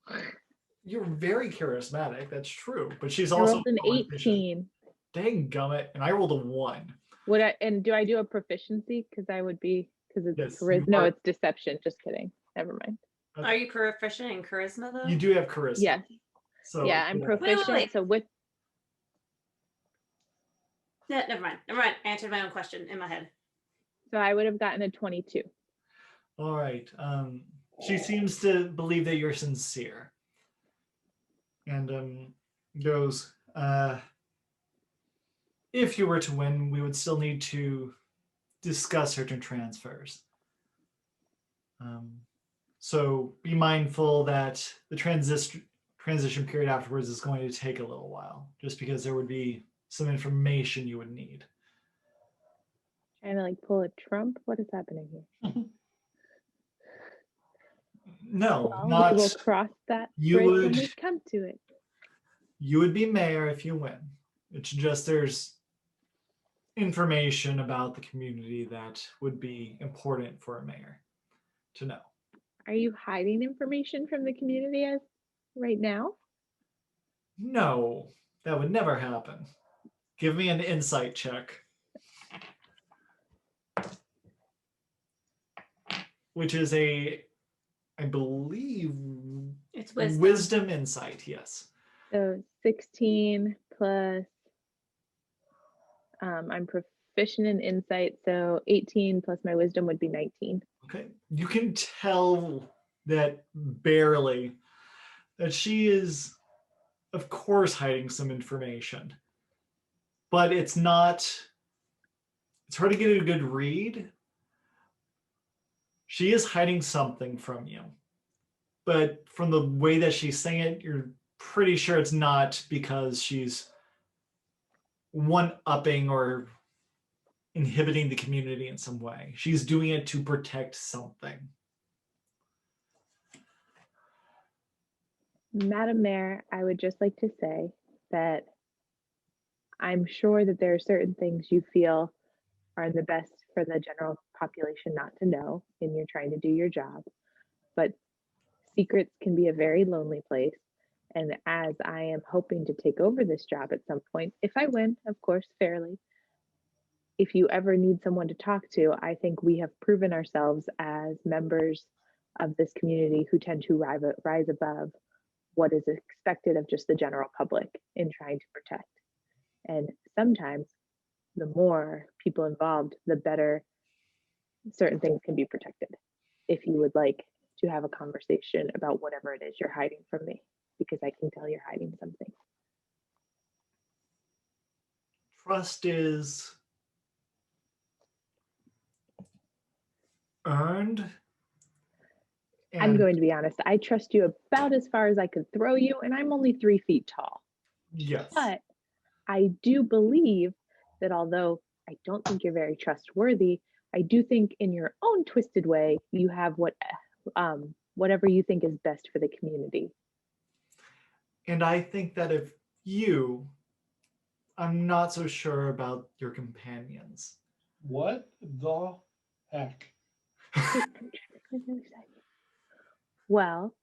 You're very charismatic, that's true, but she's I also rolled an more efficient. 18. Dang gummit, and I rolled a 1. Do I do a proficiency? Because it's Yes, you charisma. No, are- it's deception. Just kidding. Never mind. Okay. Are you proficient in charisma though? You do have charisma. Yes. So Yeah, I'm proficient. wait. So with No, never mind. I answered my own question in my head. I would have gotten a 22. All right. She seems to believe that you're sincere. And goes, if you were to win, we would still need to discuss certain transfers. So be mindful that the transition period afterwards is going to take a little while, just because there would be some information you would need. Trying to like pull a Trump. What is happening here? No, Well, not. we will cross that You bridge when would- we come to it. You would be mayor if you win. It's just there's information about the community that would be important for a mayor to know. Are you hiding information from the community as right now? No, that would never happen. Give me an insight check. Which is I believe, It's wisdom. wisdom insight, yes. So 16 plus, I'm proficient in insight, so 18 plus my wisdom would be 19. Okay. You can tell that barely that she is, of course, hiding some information. But it's hard to get a good read. She is hiding something from you. but from the way that she's saying it, you're pretty sure it's not because she's one-upping or inhibiting the community in some way. She's doing it to protect something. Madam Mayor, I would just like to say that I'm sure that there are certain things you feel are the best for the general population not to know, and you're trying to do your job. But secrets can be a very lonely place. And as I am hoping to take over this job at some point, if I win, of course, fairly, if you ever need someone to talk to, I think we have proven ourselves as members of this community who tend to rise above what is expected of just the general public in trying to protect. And sometimes the more people involved, the better certain things can be protected. If you would like to have a conversation about whatever it is you're hiding from me, because I can tell you're hiding something. Trust is earned. I'm and- going to be honest, I trust you about as far as I could throw you, and I'm only 3 feet tall. Yes. But I do believe that although I don't think you're very trustworthy, I do think in your own twisted way, you have whatever you think is best for the community. And I think that if you, I'm not so sure about your companions. What the heck? Well,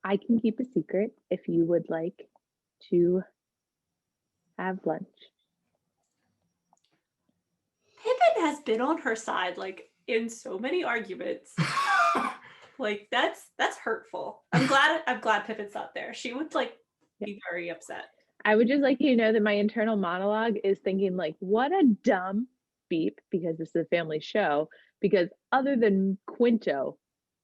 I can keep a secret if you would like to have lunch. Pippin has been on her side like in so many arguments. Like that's hurtful. I'm glad Pippin's not there. She would like be very upset. I would just like you to know that my internal monologue is thinking like, what a dumb beep, because this is a family show. Because other than Quinto,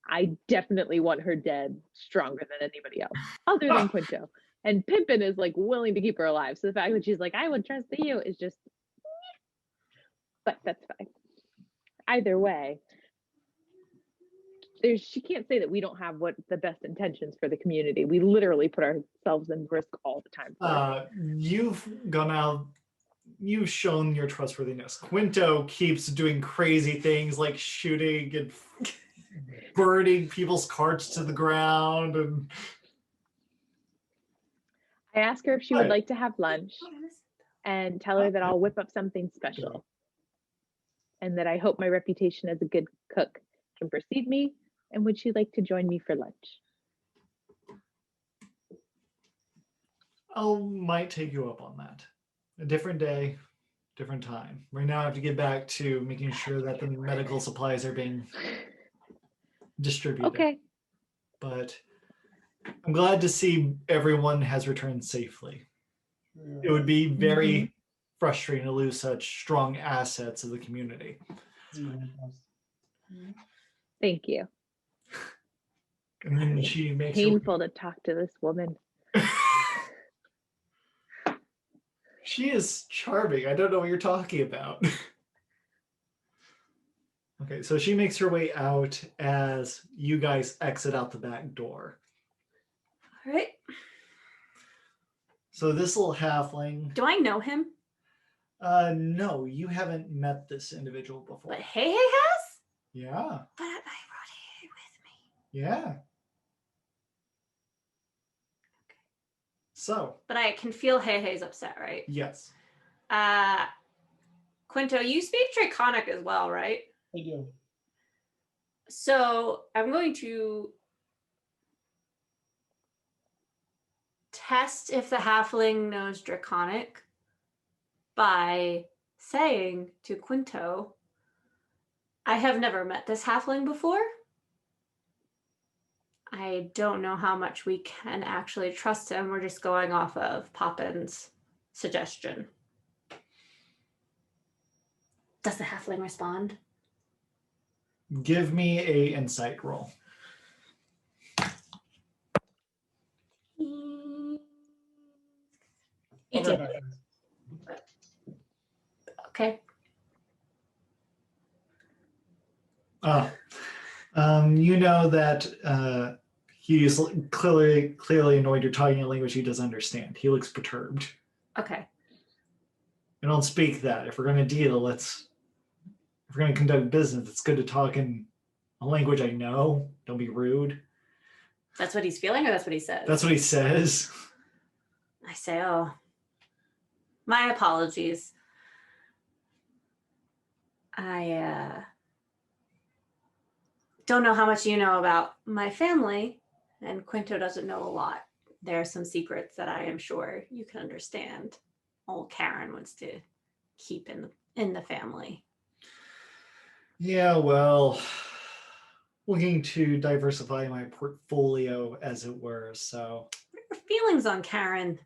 I definitely want her dead stronger than anybody else, other than Quinto. And Pippin is like willing to keep her alive. So the fact that she's like, I would trust you is just, but that's fine. Either way, she can't say that we don't have what the best intentions for the community. We literally put ourselves in risk all the time. You've gone out, you've shown your trustworthiness. Quinto keeps doing crazy things like shooting and burning people's carts to the ground. And I ask her if she would like to have lunch and tell her that I'll whip up something special. And that I hope my reputation as a good cook can precede me. And would she like to join me for lunch? I might take you up on that. A different day, different time. Right now I have to get back to making sure that the medical supplies are being distributed. Okay. But I'm glad to see everyone has returned safely. It would be very frustrating to lose such strong assets of the community. Thank you. And then she makes Painful to talk to this woman. She is charming. I don't know what you're talking about. Okay, so she makes her way out as you guys exit out the back door. All right. So this little halfling. Do I know him? No, you haven't met this individual before. But Hey has? Yeah. But I brought Hey with me. Yeah. So. But I can feel Hei's upset, right? Yes. Quinto, you speak Draconic as well, right? I do. So I'm going to test if the halfling knows Draconic by saying to Quinto, I have never met this halfling before. I don't know how much we can actually trust him. We're just going off of Poppin's suggestion. Does the halfling respond? Give me a insight roll. Okay. You know that He's clearly annoyed you're talking a language he doesn't understand. He looks perturbed. Okay. I don't speak that. If we're going to deal, if we're going to conduct business, it's good to talk in a language I know. Don't be rude. That's what he's feeling, or that's what he says? That's what he says. I say, oh, my apologies. I don't know how much you know about my family, and Quinto doesn't know a lot. There are some secrets that I am sure you can understand. Old Karen wants to keep in the family. Yeah, well, looking to diversify my portfolio, as it were. So, What are your feelings on Karen?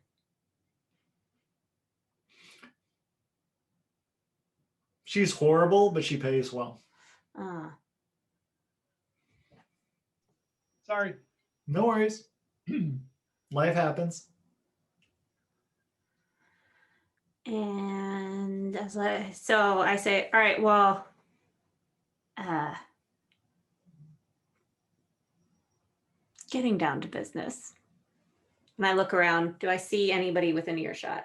she's horrible, but she pays well. Sorry. No worries. Life happens. And so I say, all right, well, getting down to business. And I look around. Do I see anybody within earshot?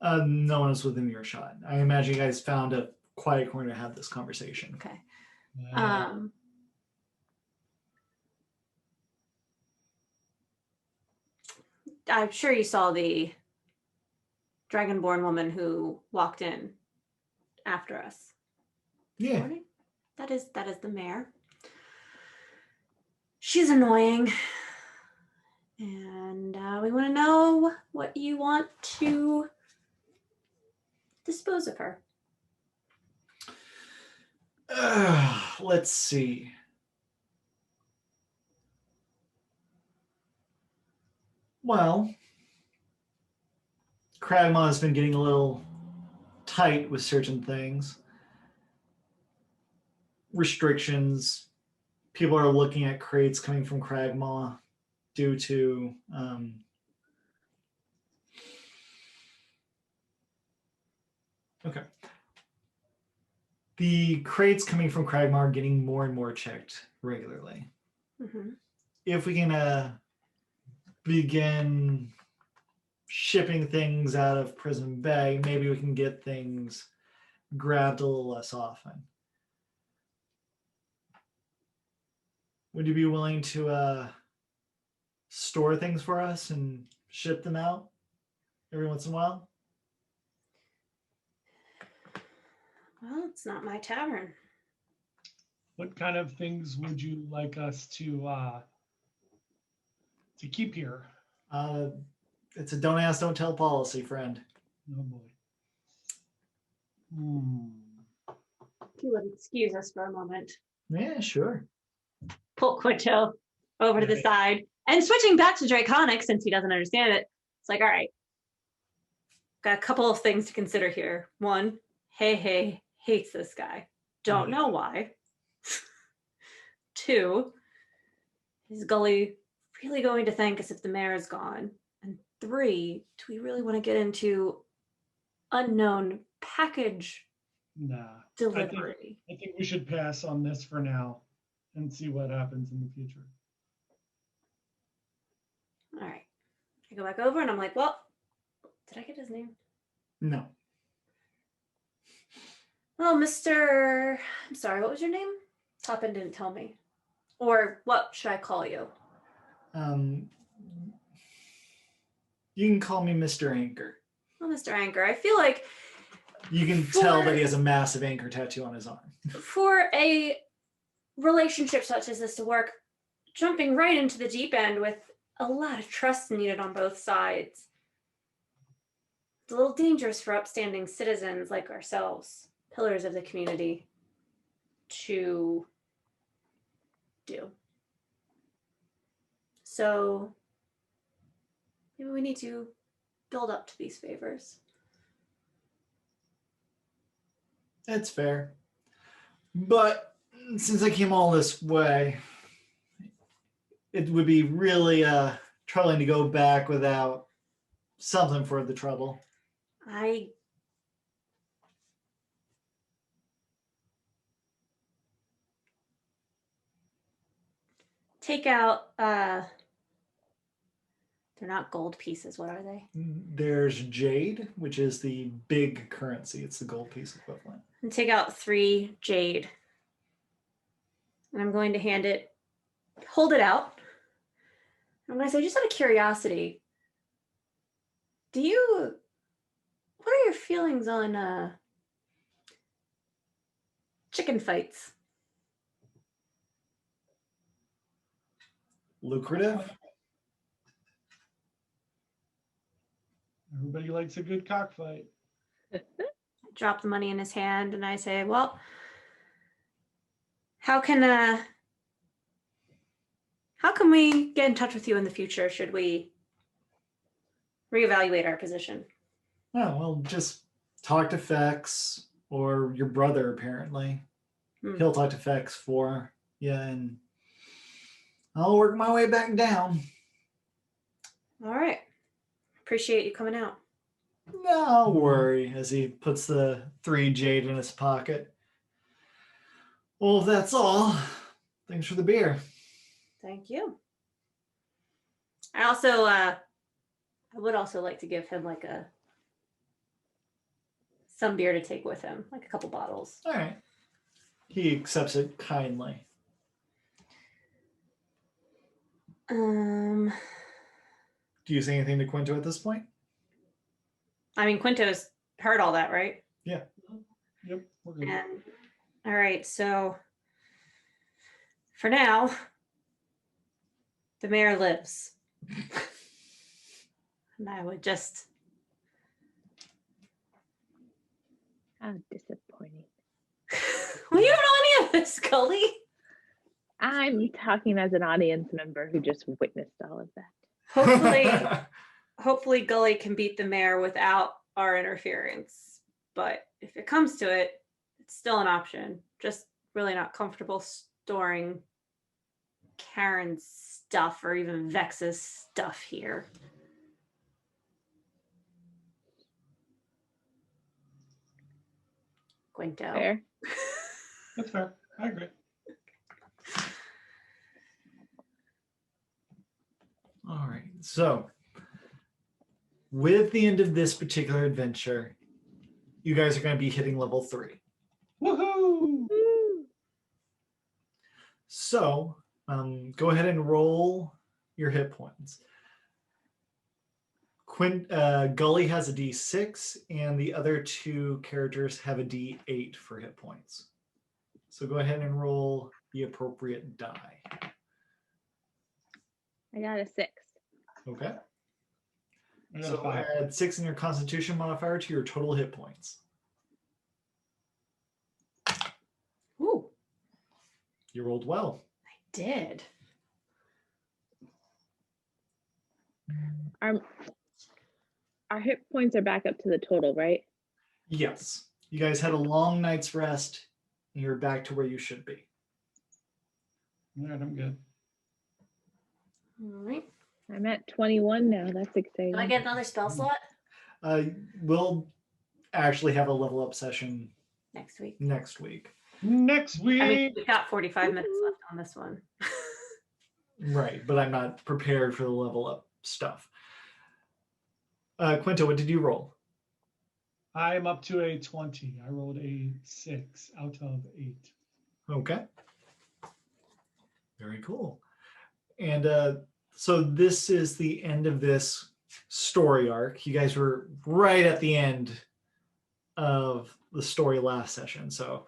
No one is within earshot. I imagine you guys found a quiet corner to have this conversation. Okay. Uh, I'm sure you saw the dragonborn woman who walked in after us. Yeah. Morning. That is the mayor. She's annoying, and we want to know what you want to dispose of her. Let's see. Well, Kragma has been getting a little tight with certain things. Restrictions. People are looking at crates coming from Kragma due to okay. The crates coming from Kragma are getting more and more checked regularly. Mm-hmm. If we can begin shipping things out of Prison Bay, maybe we can get things grabbed a little less often. Would you be willing to store things for us and ship them out every once in a while? Well, it's not my tavern. what kind of things would you like us to keep here? It's a don't ask, don't tell policy, friend. Oh boy. Hmm. If you would excuse us for a moment. Yeah, sure. Pull Quinto over to the Right. side and switching back to Draconic since he doesn't understand it. It's like, all right, got a couple of things to consider here. One, hey hates this guy. Don't know why. Two, is Gully really going to thank us if the mayor is gone? And three, do we really want to get into unknown package Nah. delivery? I think we should pass on this for now and see what happens in the future. All right. I go back over and I'm like, well, did I get his name? No. Oh, Mr. I'm sorry, what was your name? Toppin didn't tell me. Or what should I call you? You can call me Mr. Anchor. Oh, Mr. Anchor. I feel like You can tell that he has a massive anchor tattoo on his arm. for a relationship such as this to work, jumping right into the deep end with a lot of trust needed on both sides. It's a little dangerous for upstanding citizens like ourselves, pillars of the community, to do. So maybe we need to build up to these favors. That's fair. But since I came all this way, it would be really troubling to go back without something for the trouble. I take out they're not gold pieces. What are they? There's jade, which is the big currency. It's the gold piece equivalent. And take out 3 jade. And I'm going to hold it out. I'm going to say, just out of curiosity, what are your feelings on chicken fights? Lucrative? Everybody likes a good cockfight. Drop the money in his hand and I say, well, how can we get in touch with you in the future should we reevaluate our position? Oh, well, just talk to Fex or your brother, apparently. He'll talk to Fex for you, and I'll work my way back down. All right. Appreciate you coming out. No worry, as he puts the 3 jade in his pocket. Well, if that's all, thanks for the beer. Thank you. I would also like to give him like some beer to take with him, like a couple bottles. All right. He accepts it kindly. Um, Do you say anything to Quinto at this point? I mean, Quinto's heard all that, right? Yeah. Yep, we're good. And all right, so for now, the mayor lives. And I would just How disappointing. well, you don't know any of this, Gully. I'm talking as an audience member who just witnessed all of that. Hopefully Gully can beat the mayor without our interference. But if it comes to it, it's still an option. Just really not comfortable storing Karen's stuff or even Vex's stuff here. Quinto. Fair. That's fair. I agree. All right. So, with the end of this particular adventure, you guys are going to be hitting level 3. Woohoo! Woo. So, go ahead and roll your hit points. Gully has a D6, and the other 2 characters have a D8 for hit points. So go ahead and roll the appropriate die. I got a 6. Okay. I got a So 5. add 6 in your Constitution modifier to your total hit points. Ooh, You rolled well. I did. Our hit points are back up to the total, right? Yes. You guys had a long night's rest, and you're back to where you should be. All right, I'm good. All right. I'm at 21 now. That's exciting. Do I get another spell slot We'll actually have a level up session next week? next week. Next week. I mean, we've got 45 minutes left on this one. Right, but I'm not prepared for the level up stuff. Quinto, what did you roll? I'm up to a 20. I rolled a 6 out of 8. Okay. Very cool. And so this is the end of this story arc. You guys were right at the end of the story last session. So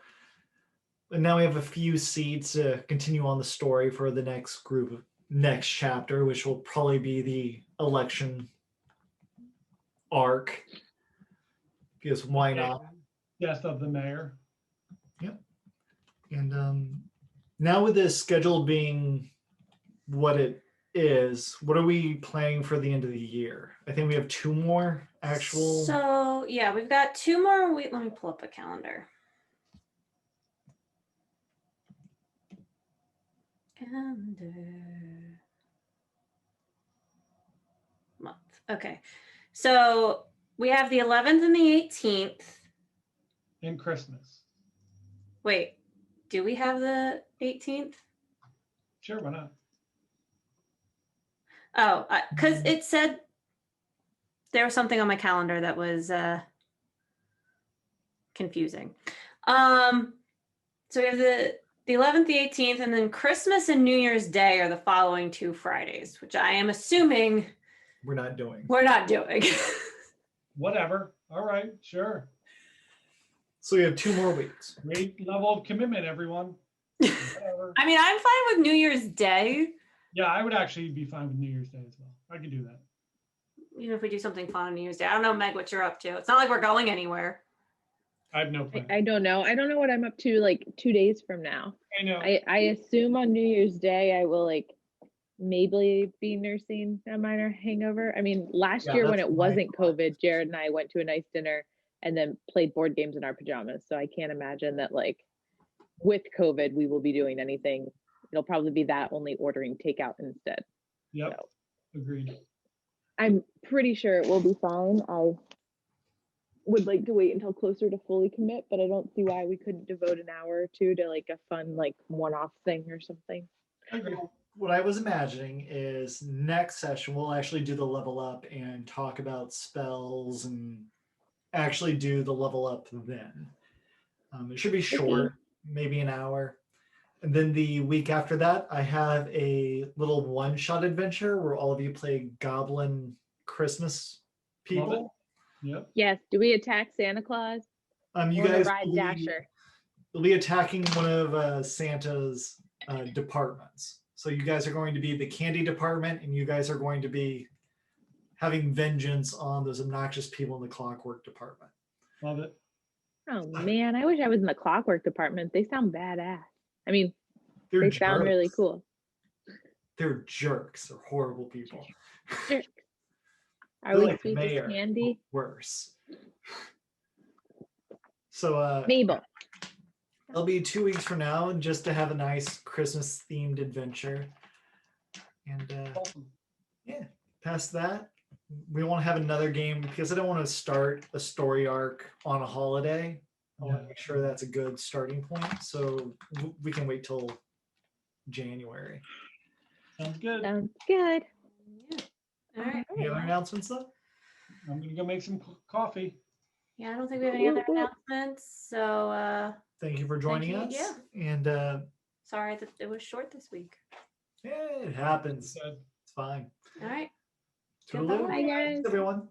and now we have a few seeds to continue on the story for the next group, next chapter, which will probably be the election arc. Because why not? Death of the mayor. Yep. And now with this schedule being what it is, what are we planning for the end of the year? I think we have 2 more actual. So yeah, we've got 2 more. Let me pull up a calendar. Calendar. Month. Okay. So we have the 11th and the 18th. And Christmas. Wait, do we have the 18th? Sure, why not? Oh, because it said there was something on my calendar that was confusing. So we have the 11th, the 18th, and then Christmas and New Year's Day are the following 2 Fridays, which I am assuming We're not doing. we're not doing. Whatever. All right, sure. So we have 2 more weeks. Great level of commitment, everyone. Whatever. I mean, I'm fine with New Year's Day, Yeah, I would actually be fine with New Year's Day as well. I could do that. even if we do something fun on New Year's Day. I don't know, Meg, what you're up to. It's not like we're going anywhere. I have no plan. I don't know. I don't know what I'm up to like 2 days from now. I know. I assume on New Year's Day I will like maybe be nursing a minor hangover. I mean, last Yeah, year when that's it my wasn't thought. COVID, Jared and I went to a nice dinner and then played board games in our pajamas. So I can't imagine that like with COVID we will be doing anything. It'll probably be that, only ordering takeout instead. Yep. So Agreed. I'm pretty sure it will be fine. I would like to wait until closer to fully commit, but I don't see why we couldn't devote an hour or two to like a fun like one-off thing or something. I agree. What I was imagining is next session we'll actually do the level up and talk about spells and actually do the level up then. It should be short, maybe an hour. And then the week after that, I have a little one-shot adventure where all of you play goblin Christmas Love it. people. Yep. Yes. Do we attack Santa Claus? You Or the guys ride will be, Dasher? will be attacking one of Santa's departments. So you guys are going to be the candy department, and you guys are going to be having vengeance on those obnoxious people in the clockwork department. Love it. Oh man, I wish I was in the clockwork department. They sound badass. I mean, They're they jerks. sound really cool. They're jerks. They're horrible people. Jerks. Are They're we like sweet as mayor, candy? worse. So Mabel. it'll be 2 weeks from now, just to have a nice Christmas themed adventure. And Awesome. past that, we won't have another game because I don't want to start a story arc on a holiday. I want to Yeah. make sure that's a good starting point. So we can wait till January. Sounds good. Sounds good. Yeah. All right. Any other announcements though? I'm gonna go make some coffee. Yeah, I don't think we have any other Whoop, whoop. announcements. So Thank you for joining you, us. yeah. And sorry that it was short this week. it happens. Said. It's fine. All right. Toodaloo. Goodbye. Bye guys. Thanks, everyone.